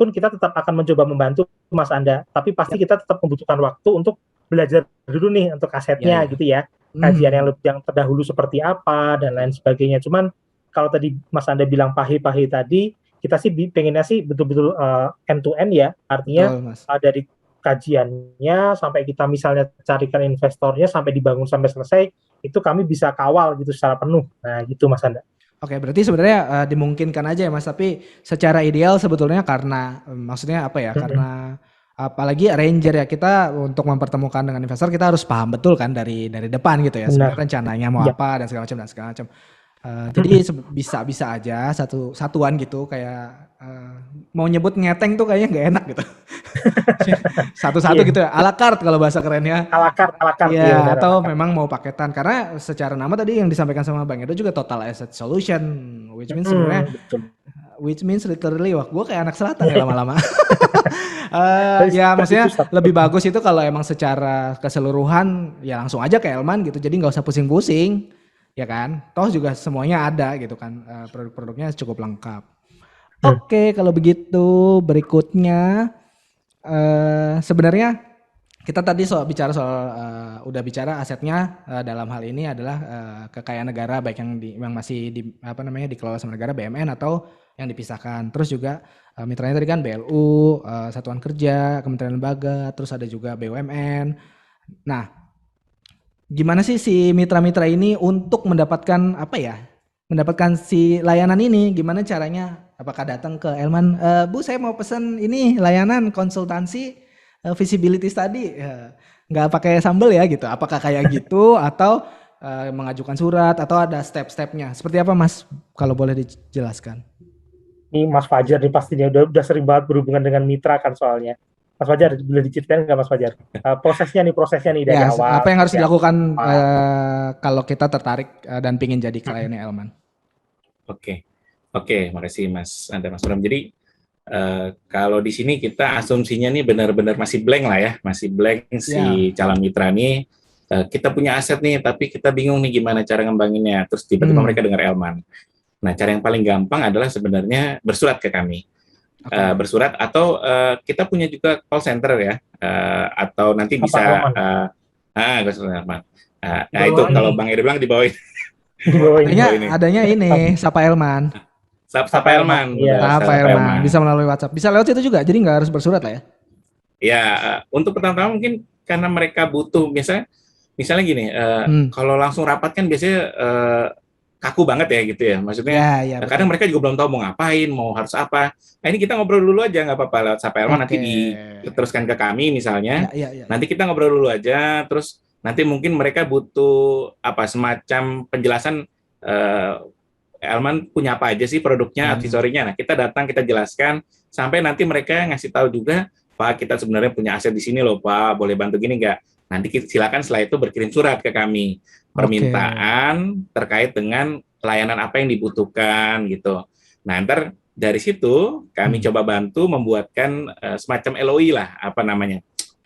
C: pun kita tetap akan mencoba membantu Mas Anda. Tapi pasti kita tetap membutuhkan waktu untuk belajar dulu nih untuk asetnya, gitu ya. Kajian yang terdahulu seperti apa dan lain sebagainya. Cuman kalau tadi Mas Anda bilang pahe-pahe tadi, kita sih pengennya sih betul-betul end to end ya, artinya dari kajiannya sampai kita misalnya carikan investornya sampai dibangun sampai selesai, itu kami bisa kawal gitu secara penuh. Nah gitu Mas Anda.
A: Oke, berarti sebenarnya dimungkinkan aja ya Mas, tapi secara ideal sebetulnya karena maksudnya apa ya, karena apalagi arranger ya, kita untuk mempertemukan dengan investor kita harus paham betul kan dari depan gitu ya, sebenarnya rencananya mau apa dan segala macam. Jadi bisa aja satuan gitu kayak mau nyebut ngeteng tuh kayaknya nggak enak gitu. Satu-satu gitu ya, a la carte kalau bahasa kerennya.
C: A la carte.
A: Ya, atau memang mau paketan, karena secara nama tadi yang disampaikan sama Bang Edo juga total asset solution, which means sebenarnya literally, wah gue kayak anak selatan ya lama-lama. Ya maksudnya lebih bagus itu kalau emang secara keseluruhan ya langsung aja ke Elman gitu, jadi nggak usah pusing-pusing ya kan, toh juga semuanya ada gitu kan, produk-produknya cukup lengkap. Oke, kalau begitu berikutnya sebenarnya kita tadi udah bicara asetnya, dalam hal ini adalah kekayaan negara, baik yang masih dikelola sama negara BUMN atau yang dipisahkan. Terus juga mitranya tadi kan BLU, Satuan Kerja, Kementerian Lembaga, terus ada juga BUMN. Nah, gimana sih si mitra-mitra ini untuk mendapatkan si layanan ini? Gimana caranya? Apakah datang ke Elman, Bu saya mau pesan ini layanan konsultansi feasibility study, nggak pakai sambal ya gitu? Apakah kayak gitu atau mengajukan surat atau ada step-stepnya? Seperti apa Mas? Kalau boleh dijelaskan.
C: Ini Mas Fajar nih pastinya udah sering banget berhubungan dengan mitra kan soalnya. Mas Fajar, boleh diceritain nggak Mas Fajar? Prosesnya nih dari awal.
A: Apa yang harus dilakukan kalau kita tertarik dan pingin jadi kliennya Elman?
B: Oke, makasih Mas Bram. Jadi kalau di sini kita asumsinya nih benar-benar masih blank lah ya, masih blank si calon mitra nih. Kita punya aset nih, tapi kita bingung nih gimana cara ngembanginnya. Terus tiba-tiba mereka dengar Elman. Nah, cara yang paling gampang adalah sebenarnya bersurat ke kami. Bersurat atau kita punya juga call center ya, atau nanti bisa Elman. Nah, itu kalau Bang Edi bilang di bawah ini.
A: Adanya ini Sapa Elman.
B: Sapa Elman.
A: Sapa Elman. Bisa melalui WhatsApp. Bisa lewat situ juga. Jadi nggak harus bersurat lah ya.
B: Ya, untuk pertama-tama mungkin karena mereka butuh misalnya gini, kalau langsung rapat kan biasanya kaku banget ya gitu ya. Maksudnya
A: Ya,
B: kadang mereka juga belum tahu mau ngapain, mau harus apa. Nah ini kita ngobrol dulu aja nggak apa-apa lewat Sapa Elman, nanti diteruskan ke kami misalnya.
A: Ya.
B: Nanti kita ngobrol dulu aja, terus nanti mungkin mereka butuh semacam penjelasan, Elman punya apa aja sih produknya, advisorinya. Nah kita datang, kita jelaskan sampai nanti mereka ngasih tahu juga, Pak kita sebenarnya punya aset di sini loh Pak, boleh bantu gini nggak? Nanti silakan setelah itu berkirim surat ke kami, permintaan terkait dengan layanan apa yang dibutuhkan gitu. Nah ntar dari situ kami coba bantu membuatkan semacam LOI lah, apa namanya,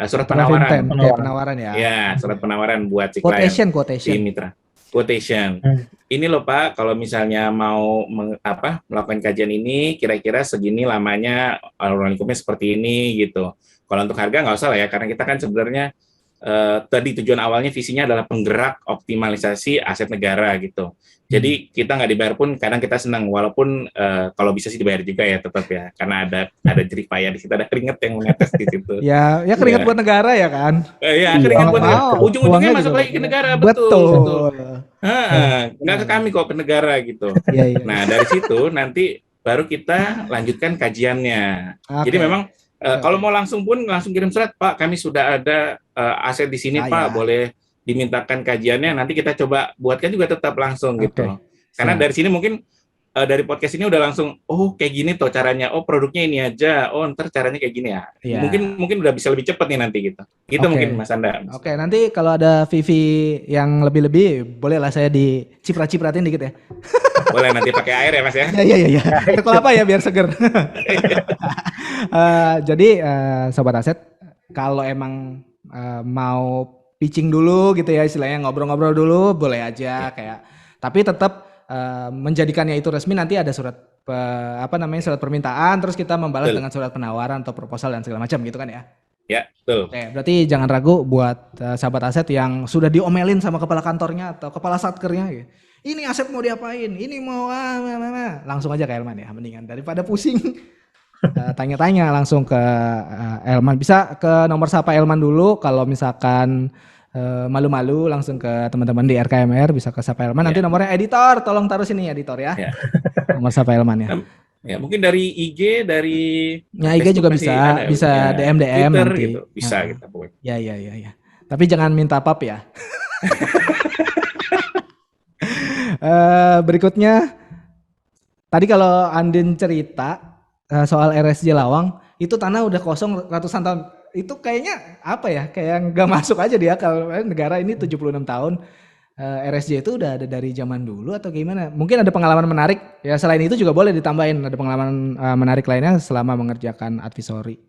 B: surat penawaran.
A: Penawaran ya.
B: Ya, surat penawaran buat si klien, si mitra. Quotation. Ini loh Pak, kalau misalnya mau melakukan kajian ini, kira-kira segini lamanya, running lingkupnya seperti ini gitu. Kalau untuk harga nggak usah lah ya, karena kita kan sebenarnya tadi tujuan awalnya visinya adalah penggerak optimalisasi aset negara gitu. Jadi kita nggak dibayar pun kadang kita senang, walaupun kalau bisa sih dibayar juga ya tetap ya, karena ada jerih payah di situ, ada keringat yang menetes di situ.
A: Ya keringat buat negara ya kan.
B: Ya keringat buat negara. Ujung-ujungnya masuk lagi ke negara, betul. Nggak ke kami kok, ke negara gitu. Nah dari situ nanti baru kita lanjutkan kajiannya. Jadi memang kalau mau langsung kirim surat, Pak, kami sudah ada aset di sini, Pak, boleh dimintakan kajiannya. Nanti kita coba buatkan juga tetap langsung gitu. Karena dari sini mungkin dari podcast ini udah langsung, oh kayak gini tuh caranya, oh produknya ini aja, oh ntar caranya kayak gini ya. Mungkin udah bisa lebih cepat nih nanti gitu. Gitu mungkin Mas Anda.
A: Oke, nanti kalau ada Vivi yang lebih-lebih, bolehlah saya diciprat-cipratin dikit ya.
B: Boleh nanti pakai air ya Mas ya.
A: Iya. Air kelapa ya biar seger. Jadi Sobat Aset, kalau emang mau pitching dulu gitu ya, istilahnya ngobrol-ngobrol dulu, boleh aja kayak. Tapi tetap menjadikannya itu resmi, nanti ada surat surat permintaan, terus kita membalas dengan surat penawaran atau proposal dan segala macam gitu kan ya.
B: Ya, betul.
A: Oke, berarti jangan ragu buat sahabat aset yang sudah diomelin sama kepala kantornya atau kepala satkernya gitu. Ini aset mau diapain? Ini mau langsung aja ke Elman ya, mendingan daripada pusing. Tanya-tanya langsung ke Elman. Bisa ke nomor Sapa Elman dulu, kalau misalkan malu-malu langsung ke teman-teman di RKMR, bisa ke Sapa Elman. Nanti nomornya editor, tolong taruh sini editor ya. Nomor Sapa Elman ya.
B: Ya mungkin dari IG, dari
A: IG juga bisa DM
B: Twitter,
A: nanti.
B: Gitu. Bisa kita buat.
A: Ya. Tapi jangan minta pap ya. Berikutnya, tadi kalau Andin cerita soal RSJ Lawang, itu tanah udah kosong ratusan tahun. Itu kayaknya apa ya? Kayak nggak masuk aja dia kalau negara ini 76 tahun. RSJ itu udah ada dari zaman dulu atau gimana? Mungkin ada pengalaman menarik. Ya selain itu juga boleh ditambahin ada pengalaman menarik lainnya selama mengerjakan advisory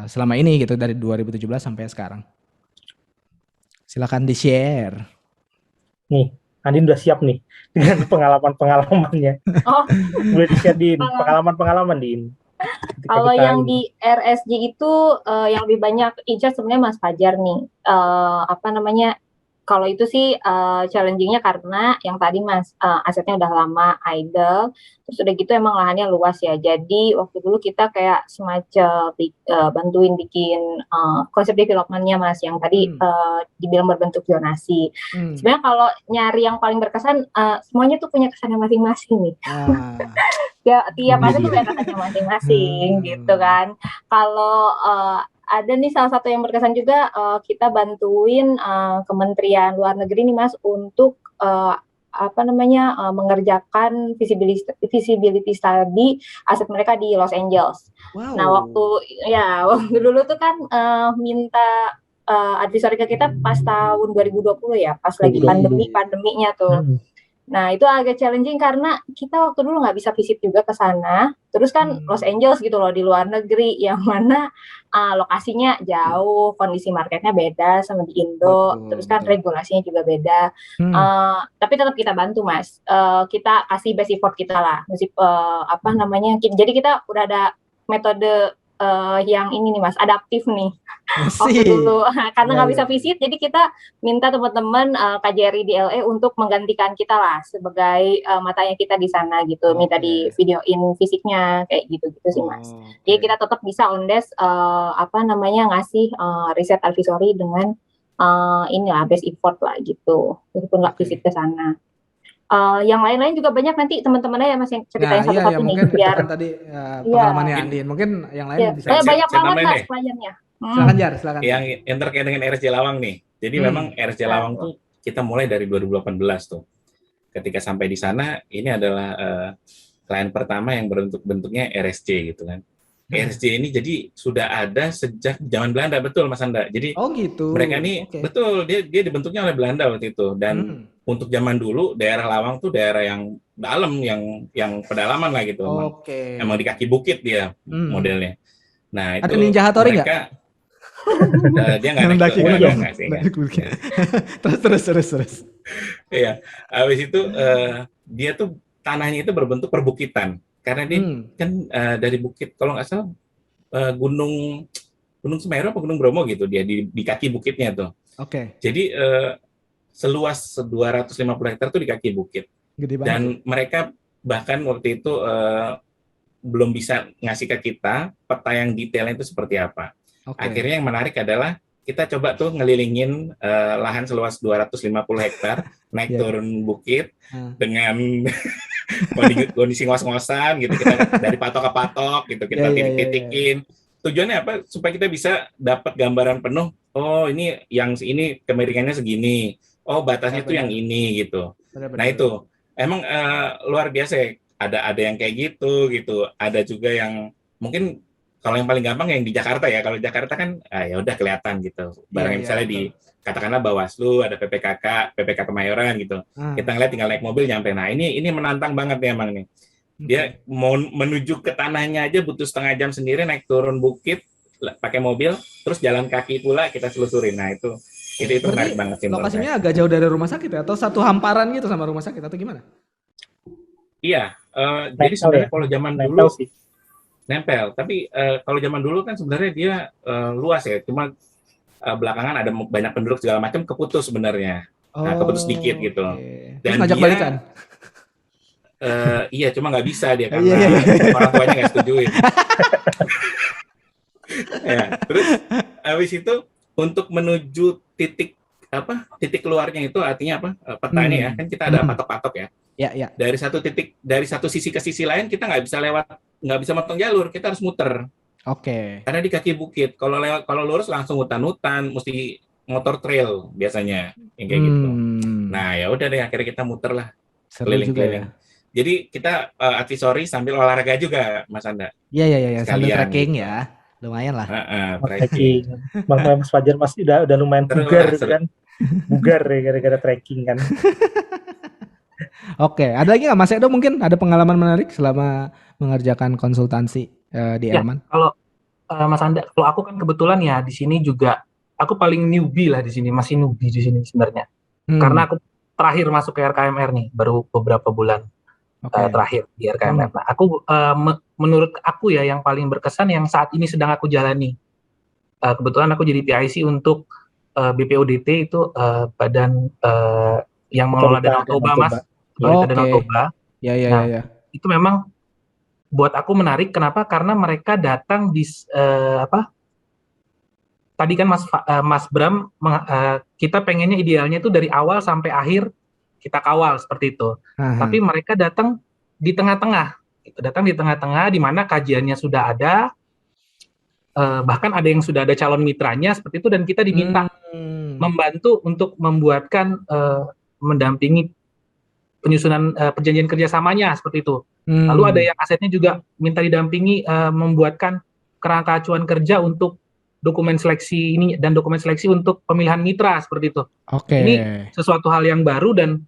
A: selama ini gitu dari 2017 sampai sekarang. Silakan di-share.
C: Nih, Andin udah siap nih dengan pengalaman-pengalamannya. Boleh di-share Din, pengalaman-pengalaman Din.
F: Kalau yang di RSJ itu yang lebih banyak incar sebenarnya Mas Fajar nih. Kalau itu sih challenging-nya karena yang tadi Mas asetnya udah lama idle, terus udah gitu emang lahannya luas ya. Jadi waktu dulu kita kayak semacam bantuin bikin konsep development-nya Mas, yang tadi dibilang berbentuk zonasi. Sebenarnya kalau nyari yang paling berkesan, semuanya tuh punya kesannya masing-masing nih. Ya, tiap aset tuh punya kesannya masing-masing gitu kan. Kalau ada nih salah satu yang berkesan juga, kita bantuin Kementerian Luar Negeri nih Mas untuk mengerjakan visibility study aset mereka di Los Angeles. Wow. Nah waktu dulu tuh kan minta advisory ke kita pas tahun 2020 ya, pas lagi pandeminya tuh. Nah itu agak challenging karena kita waktu dulu nggak bisa visit juga ke sana. Terus kan Los Angeles gitu loh, di luar negeri, yang mana lokasinya jauh, kondisi marketnya beda sama di Indo. Terus kan regulasinya juga beda. Tapi tetap kita bantu Mas. Kita kasih best effort kita lah. Jadi kita udah ada metode yang ini nih Mas, adaptif nih. Waktu
A: Sih.
F: dulu karena nggak
A: Ya,
F: bisa
A: ya.
F: visit, jadi kita minta teman-teman KJRI di LA untuk menggantikan kita lah sebagai matanya kita di sana gitu, minta
A: Oke.
F: di videoin fisiknya kayak gitu-gitu sih Mas.
A: Oh,
F: Jadi
A: oke.
F: kita tetap bisa on desk ngasih riset advisory dengan inilah best effort lah gitu, meskipun nggak
A: Oke.
F: visit ke sana. Yang lain-lain juga banyak nanti teman-teman aja Mas yang
A: Nah,
F: ceritain
A: iya ya
F: satu-satu nih
A: mungkin itu
F: biar
A: kan tadi
F: iya
A: pengalamannya
B: Mungkin
A: Andin. Mungkin yang lain
F: iya.
A: bisa
F: Banyak
B: saya
F: banget
B: tambahin
F: Mas
B: deh.
F: kliennya.
A: silakan Jar, silakan.
B: Yang terkait dengan RSJ Lawang nih. Jadi memang RSJ
F: Nah,
B: Lawang tuh kita mulai dari 2018 tuh. Ketika sampai di sana, ini adalah klien pertama yang bentuknya RSJ gitu kan. RSJ ini jadi sudah ada sejak zaman Belanda, betul Mas Anda. Jadi
A: Oh gitu.
B: mereka ini
A: Oke.
B: betul dia dibentuknya oleh Belanda waktu itu, dan untuk zaman dulu daerah Lawang tuh daerah yang dalam, yang pedalaman lah gitu.
A: Oke.
B: Emang di kaki bukit dia modelnya. Nah,
A: Ada
B: itu
A: Ninja Hattori nggak?
B: mereka dia nggak naik
A: Mendaki
B: ke
A: gunung.
B: nggak sih, nggak.
A: Naik bukit. terus.
B: Iya, habis itu dia tuh tanahnya itu berbentuk perbukitan karena dia kan dari bukit, kalau nggak salah Gunung Semeru apa Gunung Bromo gitu, dia di kaki bukitnya tuh.
A: Oke.
B: Jadi seluas 250 hektar tuh di kaki bukit.
A: Gede banget.
B: Dan mereka bahkan waktu itu belum bisa ngasih ke kita peta yang detailnya itu seperti apa.
A: Oke.
B: Akhirnya yang menarik adalah kita coba tuh ngelilingin lahan seluas 250 hektar, naik turun bukit dengan kondisi ngos-ngosan gitu, kita dari patok ke patok gitu, kita titik-titikin. Tujuannya apa? Supaya kita bisa dapat gambaran penuh. Oh, ini yang ini kemiringannya segini. Oh, batasnya tuh yang ini gitu. Nah, itu emang luar biasa ya. Ada yang kayak gitu. Ada juga yang mungkin kalau yang paling gampang yang di Jakarta ya. Kalau Jakarta kan ya udah kelihatan gitu. Barangnya misalnya di katakanlah Bawaslu, ada PPK Kemayoran gitu. Kita ngeliat tinggal naik mobil nyampe. Nah, ini menantang banget ya emang nih. Dia mau menuju ke tanahnya aja butuh setengah jam sendiri, naik turun bukit pakai mobil, terus jalan kaki pula kita selusurin. Nah, itu menarik banget sih.
A: Lokasinya agak jauh dari rumah sakit ya, atau satu hamparan gitu sama rumah sakit atau gimana?
B: Iya, jadi sebenarnya kalau zaman dulu nempel, tapi kalau zaman dulu kan sebenarnya dia luas ya, cuma belakangan ada banyak penduduk segala macam, keputus sebenarnya. Nah, keputus dikit gitu.
A: Dan terus ngajak balikan.
B: Iya, cuma nggak bisa dia karena orang tuanya nggak setujuin. Ya, terus habis itu untuk menuju titik keluarnya itu artinya apa? Petanya ya, kan kita ada patok-patok ya.
A: Ya.
B: Dari satu sisi ke sisi lain kita nggak bisa motong jalur, kita harus muter.
A: Oke.
B: Karena di kaki bukit, kalau lurus langsung hutan-hutan, mesti motor trail biasanya yang kayak gitu. Nah, ya udah deh, akhirnya kita muter lah keliling-keliling. Jadi kita advisory sambil olahraga juga, Mas Anda.
A: Iya, sambil trekking gitu. Ya. Lumayan lah.
C: Trekking. Mas Fajar masih udah lumayan bugar kan. Bugar ya gara-gara trekking kan.
A: Oke, ada lagi nggak Mas Edo mungkin ada pengalaman menarik selama mengerjakan konsultansi di Elman?
E: Kalau Mas Anda, kalau aku kan kebetulan ya di sini juga aku paling newbie lah di sini, masih newbie di sini sebenarnya. Karena aku terakhir masuk ke RKMR nih, baru beberapa bulan terakhir di RKMR. Nah, aku menurut aku ya yang paling berkesan yang saat ini sedang aku jalani. Kebetulan aku jadi PIC untuk BPODT itu badan yang mengelola Danau Toba, Mas. Danau Toba.
A: Ya.
E: Itu memang buat aku menarik. Kenapa? Karena mereka datang di tadi kan Mas Bram, kita pengennya idealnya itu dari awal sampai akhir kita kawal seperti itu. Tapi mereka datang di tengah-tengah. Datang di tengah-tengah di mana kajiannya sudah ada, bahkan ada yang sudah ada calon mitranya seperti itu, dan kita diminta membantu untuk membuatkan mendampingi penyusunan perjanjian kerjasamanya seperti itu. Lalu ada yang asetnya juga minta didampingi membuatkan kerangka acuan kerja untuk dokumen seleksi ini dan dokumen seleksi untuk pemilihan mitra seperti itu. Ini sesuatu hal yang baru dan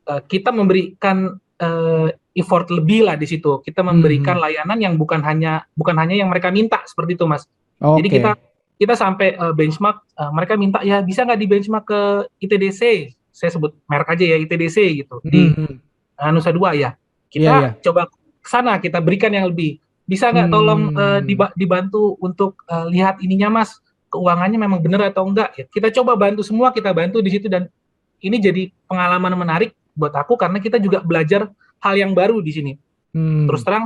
E: kita memberikan effort lebih lah di situ. Kita memberikan layanan yang bukan hanya yang mereka minta seperti itu, Mas. Jadi kita sampai benchmark, mereka minta ya bisa nggak di benchmark ke ITDC, saya sebut merek aja ya, ITDC gitu, di Nusa Dua ya. Kita coba ke sana, kita berikan yang lebih. bisa nggak tolong dibantu untuk lihat ininya Mas, keuangannya memang benar atau enggak? Ya, kita coba bantu semua, kita bantu di situ, dan ini jadi pengalaman menarik buat aku karena kita juga belajar hal yang baru di sini. Terus terang,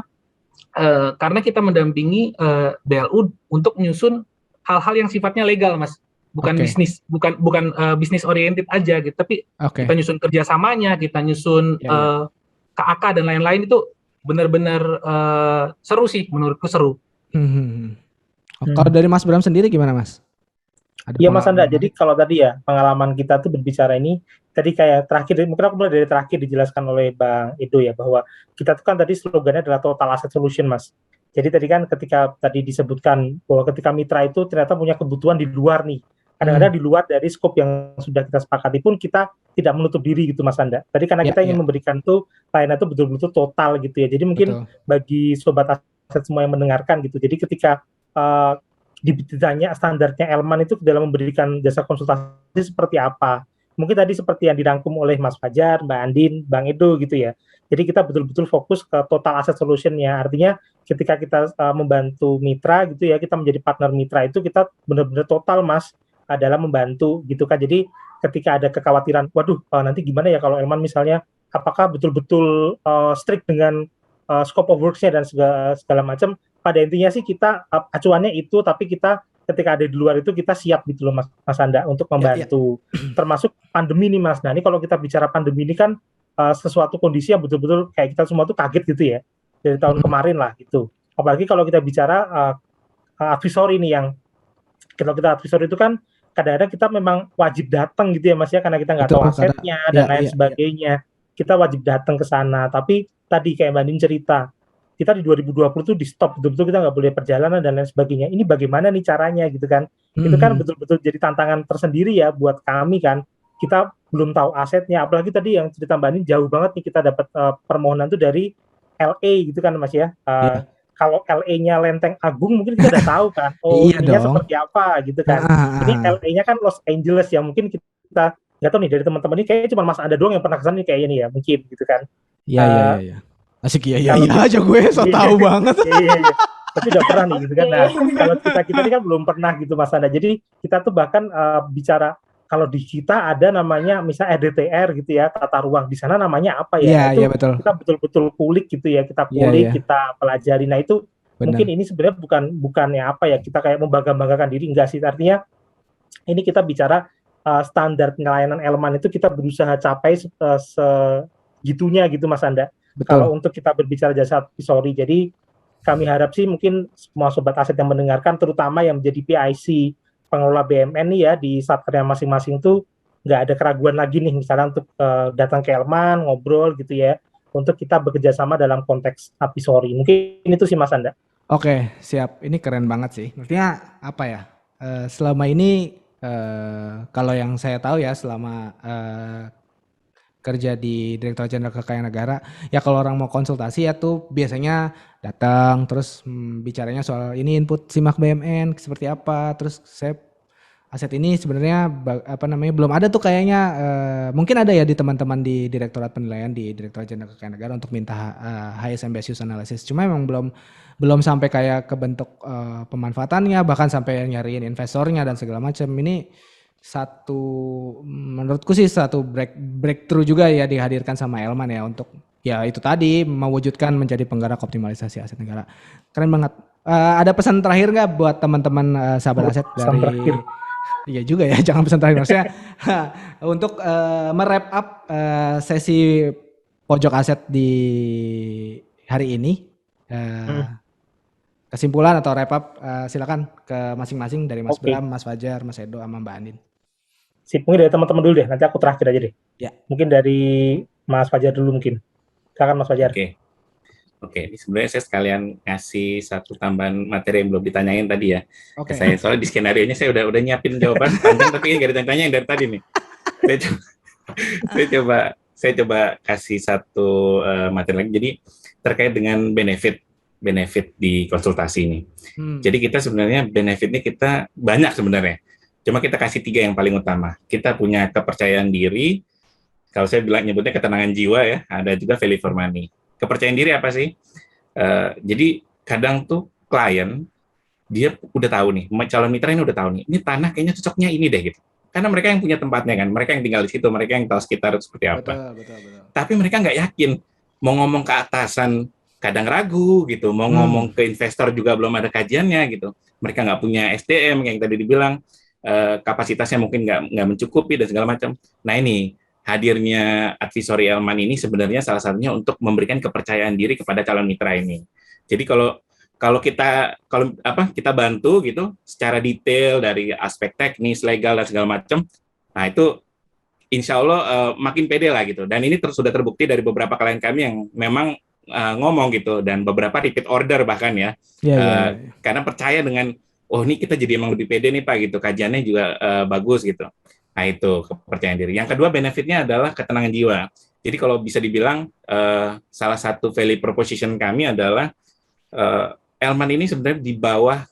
E: karena kita mendampingi BLU untuk menyusun hal-hal yang sifatnya legal, Mas, bukan bisnis, bukan bisnis oriented aja gitu, tapi kita nyusun kerjasamanya, kita nyusun KAK dan lain-lain, itu benar-benar seru sih, menurutku seru.
A: Kalau dari Mas Bram sendiri gimana, Mas?
C: Iya Mas Anda, jadi kalau tadi ya pengalaman kita tuh berbicara ini, tadi kayak terakhir, mungkin aku mulai dari terakhir dijelaskan oleh Bang Edo ya, bahwa kita tuh kan tadi slogannya adalah Total Asset Solution, Mas. Jadi tadi kan ketika tadi disebutkan bahwa ketika mitra itu ternyata punya kebutuhan di luar nih, kadang-kadang di luar dari skop yang sudah kita sepakati pun kita tidak menutup diri gitu Mas Anda. Tadi karena kita ingin memberikan tuh layanan itu betul-betul total gitu ya. Jadi mungkin bagi sobat aset semua yang mendengarkan gitu, jadi ketika ditanya standarnya Elman itu dalam memberikan jasa konsultasi seperti apa. Mungkin tadi seperti yang dirangkum oleh Mas Fajar, Mbak Andin, Bang Edo gitu ya. Jadi kita betul-betul fokus ke total asset solution-nya. Artinya ketika kita membantu mitra gitu ya, kita menjadi partner mitra itu kita benar-benar total Mas dalam membantu gitu kan. Jadi ketika ada kekhawatiran, waduh nanti gimana ya kalau Elman misalnya, apakah betul-betul strict dengan scope of works-nya dan segala macam. Pada intinya sih kita acuannya itu, tapi kita ketika ada di luar itu kita siap gitu loh Mas Anda untuk membantu. Termasuk pandemi nih Mas. Nah ini kalau kita bicara pandemi ini kan sesuatu kondisi yang betul-betul kayak kita semua tuh kaget gitu ya dari tahun kemarin lah gitu. Apalagi kalau kita bicara advisory nih, yang kalau kita advisory itu kan kadang-kadang kita memang wajib datang gitu ya Mas ya, karena kita nggak tahu asetnya dan lain sebagainya. Kita wajib datang ke sana. Tapi tadi kayak Mbak Din cerita, kita di 2020 tuh di stop, betul-betul kita nggak boleh perjalanan dan lain sebagainya. Ini bagaimana nih caranya gitu kan? Itu kan betul-betul jadi tantangan tersendiri ya buat kami kan. Kita belum tahu asetnya, apalagi tadi yang cerita Mbak Nin jauh banget nih, kita dapat permohonan tuh dari LA gitu kan Mas ya. Kalau LA-nya Lenteng Agung mungkin kita udah tahu kan. Ininya seperti apa gitu kan. Ini LA-nya kan Los Angeles ya, mungkin kita nggak tahu nih dari teman-teman ini kayaknya cuma Mas Anda doang yang pernah kesana nih kayaknya nih ya, mungkin gitu kan.
A: Iya. Asik iya aja gue tahu banget.
C: Iya. Tapi udah pernah nih gitu kan. Nah, kalau kita ini kan belum pernah gitu Mas Anda. Jadi kita tuh bahkan bicara kalau di kita ada namanya misalnya RDTR gitu ya, tata ruang. Di sana namanya apa ya?
A: Iya, betul.
C: Kita betul-betul kulik gitu ya, kita kulik, kita pelajari. Nah, itu mungkin ini sebenarnya bukannya apa ya, kita kayak membangga-banggakan diri, enggak sih. Artinya ini kita bicara standar pelayanan Elman itu kita berusaha capai segitunya gitu Mas Anda. Betul. Kalau untuk kita berbicara jasa advisory, jadi kami harap sih mungkin semua sobat aset yang mendengarkan, terutama yang menjadi PIC pengelola BMN nih ya, di satkernya masing-masing tuh nggak ada keraguan lagi nih misalnya untuk datang ke Elman, ngobrol gitu ya, untuk kita bekerja sama dalam konteks advisory. Mungkin itu sih Mas Anda.
A: Oke, siap. Ini keren banget sih. Maksudnya apa ya? Selama ini kalau yang saya tahu ya, selama kerja di Direktorat Jenderal Kekayaan Negara, ya kalau orang mau konsultasi ya tuh biasanya datang terus bicaranya soal ini input simak BMN seperti apa, terus saya aset ini sebenarnya belum ada tuh kayaknya, mungkin ada ya di teman-teman di Direktorat Penilaian di Direktorat Jenderal Kekayaan Negara untuk minta HSM Base Use Analysis, cuma memang belum sampai kayak ke bentuk pemanfaatannya, bahkan sampai nyariin investornya dan segala macam. Ini menurutku sih satu breakthrough juga ya dihadirkan sama Elman ya, untuk ya itu tadi mewujudkan menjadi penggerak optimalisasi aset negara. Keren banget. Ada pesan terakhir nggak buat teman-teman sahabat aset dari? Iya juga ya, jangan pesan terakhir maksudnya untuk merap up sesi pojok aset di hari ini. Kesimpulan atau wrap up silakan ke masing-masing dari Mas Bram, Mas Fajar, Mas Edo, sama Mbak Andin.
C: Sip, mungkin dari teman-teman dulu deh, nanti aku terakhir aja deh.
A: Ya.
C: Mungkin dari Mas Fajar dulu mungkin. Silakan Mas Fajar.
B: Oke. Sebenarnya saya sekalian ngasih satu tambahan materi yang belum ditanyain tadi ya. Saya soalnya di skenario-nya saya udah nyiapin jawaban panjang tapi nggak ditanya yang dari tadi nih. Saya coba kasih satu materi lagi. Jadi terkait dengan benefit di konsultasi ini. Jadi kita sebenarnya benefitnya kita banyak sebenarnya. Cuma kita kasih 3 yang paling utama. Kita punya kepercayaan diri. Kalau saya nyebutnya ketenangan jiwa ya. Ada juga value for money. Kepercayaan diri apa sih? Jadi kadang tuh klien dia udah tahu nih, calon mitra ini udah tahu nih, ini tanah kayaknya cocoknya ini deh gitu. Karena mereka yang punya tempatnya kan, mereka yang tinggal di situ, mereka yang tahu sekitar seperti apa.
A: Betul.
B: Tapi mereka nggak yakin, mau ngomong ke atasan kadang ragu gitu, mau ngomong ke investor juga belum ada kajiannya gitu. Mereka nggak punya SDM yang tadi dibilang, kapasitasnya mungkin nggak mencukupi dan segala macam. Nah ini hadirnya advisory Elman ini sebenarnya salah satunya untuk memberikan kepercayaan diri kepada calon mitra ini. Jadi kalau kita bantu gitu secara detail dari aspek teknis, legal dan segala macam, nah itu insya Allah makin pede lah gitu. Dan ini sudah terbukti dari beberapa klien kami yang memang ngomong gitu, dan beberapa repeat order bahkan ya, karena percaya dengan ini kita jadi emang lebih pede nih Pak gitu, kajiannya juga bagus gitu. Nah itu kepercayaan diri. Yang kedua benefitnya adalah ketenangan jiwa. Jadi kalau bisa dibilang salah satu value proposition kami adalah Elman ini sebenarnya di bawah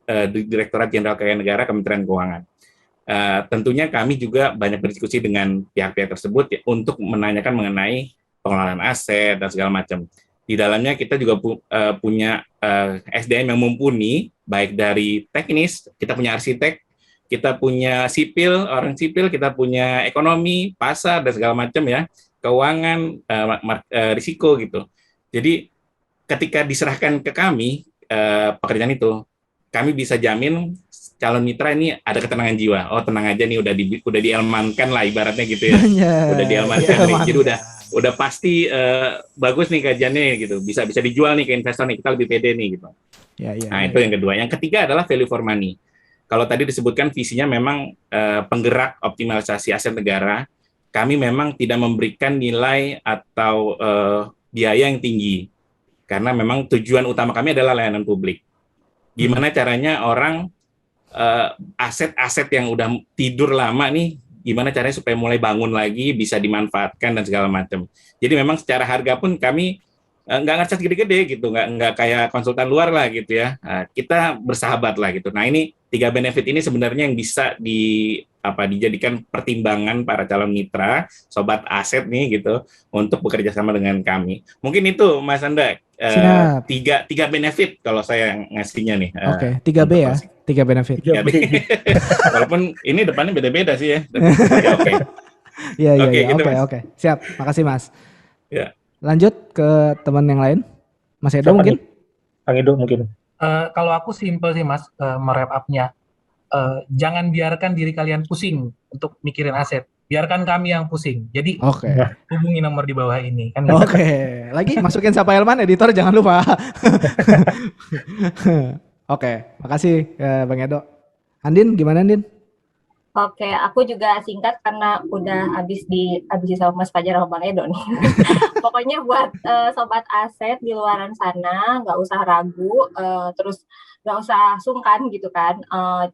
B: Direktorat Jenderal Keuangan Negara Kementerian Keuangan. Tentunya kami juga banyak berdiskusi dengan pihak-pihak tersebut ya, untuk menanyakan mengenai pengelolaan aset dan segala macam. Di dalamnya kita juga punya SDM yang mumpuni, baik dari teknis, kita punya arsitek, kita punya orang sipil, kita punya ekonomi, pasar dan segala macam ya, keuangan, risiko gitu. Jadi ketika diserahkan ke kami pekerjaan itu, kami bisa jamin calon mitra ini ada ketenangan jiwa. Oh tenang aja nih, udah dielmankan lah ibaratnya gitu ya. Udah dielmankan nih. Jadi udah pasti bagus nih kajiannya gitu. Bisa dijual nih ke investor nih, kita lebih pede nih gitu. Nah itu yang kedua. Yang ketiga adalah value for money. Kalau tadi disebutkan visinya memang penggerak optimalisasi aset negara, kami memang tidak memberikan nilai atau biaya yang tinggi. Karena memang tujuan utama kami adalah layanan publik. Gimana caranya orang aset-aset yang udah tidur lama nih, gimana caranya supaya mulai bangun lagi, bisa dimanfaatkan dan segala macam. Jadi memang secara harga pun kami nggak ngecat gede-gede gitu, nggak kayak konsultan luar lah gitu ya. Kita bersahabat lah gitu. Nah ini 3 benefit ini sebenarnya yang bisa dijadikan pertimbangan para calon mitra, sobat aset nih gitu, untuk bekerja sama dengan kami. Mungkin itu Mas Anda, 3 benefit kalau saya ngasihnya nih.
A: Oke, 3B ya, 3 benefit.
B: 3B. Walaupun ini depannya beda-beda sih ya. Oke.
A: Oke. Siap, makasih Mas.
B: Ya.
A: Lanjut ke teman yang lain, Mas Edo mungkin?
C: Kang Edo mungkin.
E: Kalau aku simple sih Mas, merap up-nya. Jangan biarkan diri kalian pusing untuk mikirin aset. Biarkan kami yang pusing. Jadi hubungi nomor di bawah ini. Kan
A: lagi masukin Sapa Elman, editor jangan lupa. Makasih Bang Edo. Andin, gimana Andin?
F: Oke, aku juga singkat karena udah habis sama Mas Fajar sama Bang Edo nih. Pokoknya buat sobat aset di luaran sana, nggak usah ragu, terus nggak usah sungkan gitu kan.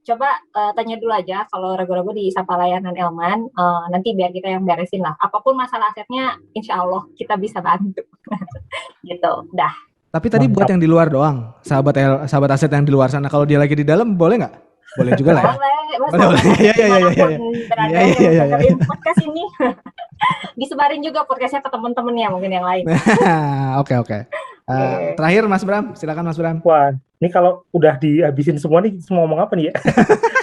F: Coba tanya dulu aja kalau ragu-ragu di Sapa Layanan Elman, nanti biar kita yang beresin lah. Apapun masalah asetnya, insya Allah kita bisa bantu. Gitu, dah.
A: Tapi tadi buat yang di luar doang, sahabat aset yang di luar sana, kalau dia lagi di dalam boleh nggak? Boleh juga lah ya.
F: Boleh. Iya. Podcast ini disebarin juga podcastnya ke teman-temannya mungkin yang lain.
A: Oke. Terakhir Mas Bram, silakan Mas Bram.
C: Wah, ini kalau udah dihabisin semua nih, semua ngomong apa nih ya?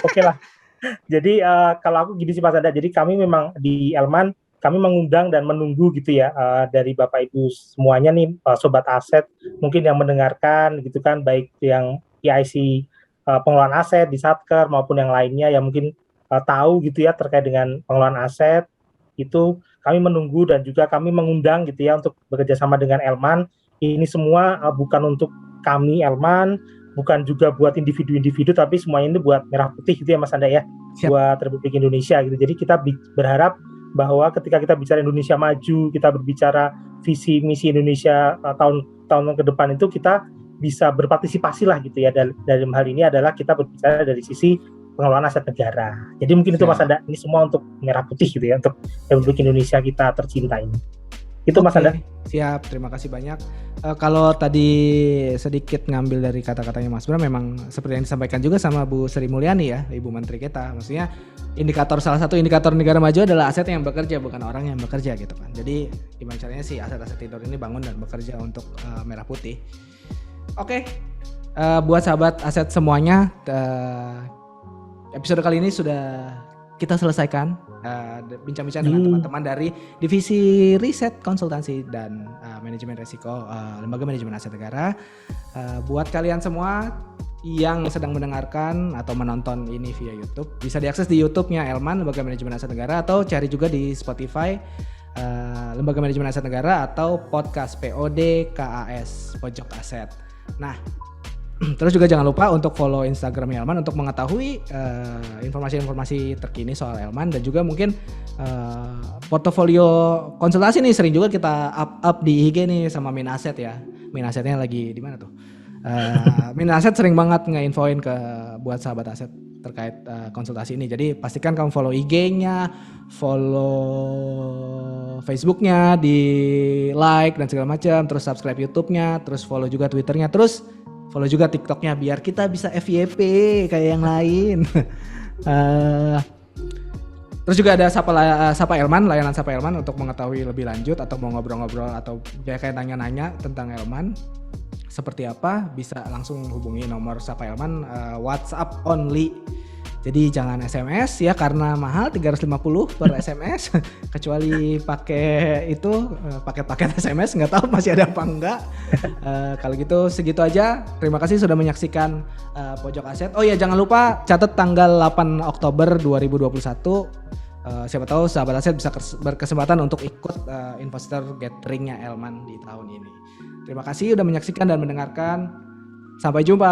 C: Oke lah. Jadi kalau aku gini sih Mas Anda, jadi kami memang di Elman, kami mengundang dan menunggu gitu ya dari Bapak Ibu semuanya nih, sobat aset, mungkin yang mendengarkan gitu kan, baik yang PIC pengelolaan aset di Satker maupun yang lainnya yang mungkin tahu gitu ya terkait dengan pengelolaan aset, itu kami menunggu dan juga kami mengundang gitu ya untuk bekerja sama dengan Elman. Ini semua bukan untuk kami Elman, bukan juga buat individu-individu, tapi semuanya ini buat Merah Putih gitu ya Mas Anda ya. Siap. Buat Republik Indonesia gitu. Jadi kita berharap bahwa ketika kita bicara Indonesia maju, kita berbicara visi misi Indonesia tahun ke depan, itu kita bisa berpartisipasi lah gitu ya. Dalam hal ini adalah kita berbicara dari sisi pengelolaan aset negara. Jadi mungkin itu Mas Anda, ini semua untuk Merah Putih gitu ya, untuk Republik Indonesia kita tercinta ini. Itu Mas Anda.
A: Siap, terima kasih banyak. Kalau tadi sedikit ngambil dari kata-katanya Mas Bram, memang seperti yang disampaikan juga sama Bu Sri Mulyani ya, Ibu Menteri kita. Maksudnya salah satu indikator negara maju adalah aset yang bekerja, bukan orang yang bekerja gitu kan. Jadi gimana caranya sih aset-aset tidur ini bangun dan bekerja untuk Merah Putih. Oke. Buat sahabat aset semuanya, episode kali ini sudah kita selesaikan bincang-bincang dengan teman-teman dari divisi riset konsultansi dan manajemen resiko Lembaga Manajemen Aset Negara. Buat kalian semua yang sedang mendengarkan atau menonton ini via YouTube, bisa diakses di YouTube-nya Elman Lembaga Manajemen Aset Negara, atau cari juga di Spotify Lembaga Manajemen Aset Negara, atau podcast POD KAS Pojok Aset. Nah, terus juga jangan lupa untuk follow Instagramnya Elman untuk mengetahui informasi-informasi terkini soal Elman, dan juga mungkin portofolio konsultasi nih sering juga kita up di IG nih sama Min Aset ya. Min Asetnya lagi di mana tuh? Min Aset sering banget nge-infoin buat sahabat aset terkait konsultasi ini. Jadi pastikan kamu follow IG-nya, follow Facebook-nya, di like dan segala macam, terus subscribe YouTube-nya, terus follow juga Twitter-nya, terus follow juga TikTok-nya biar kita bisa FYP kayak yang lain. Terus juga ada Sapa Elman, layanan Sapa Elman untuk mengetahui lebih lanjut atau mau ngobrol-ngobrol atau kayak nanya-nanya tentang Elman seperti apa, bisa langsung hubungi nomor Sapa Elman, WhatsApp only. Jadi jangan SMS ya, karena mahal 350 per SMS. Kecuali pakai itu paket-paket SMS, nggak tahu masih ada apa enggak. Kalau gitu segitu aja. Terima kasih sudah menyaksikan Pojok Aset. Oh ya, jangan lupa catat tanggal 8 Oktober 2021. Siapa tahu sahabat aset bisa berkesempatan untuk ikut investor gathering-nya Elman di tahun ini. Terima kasih sudah menyaksikan dan mendengarkan. Sampai jumpa.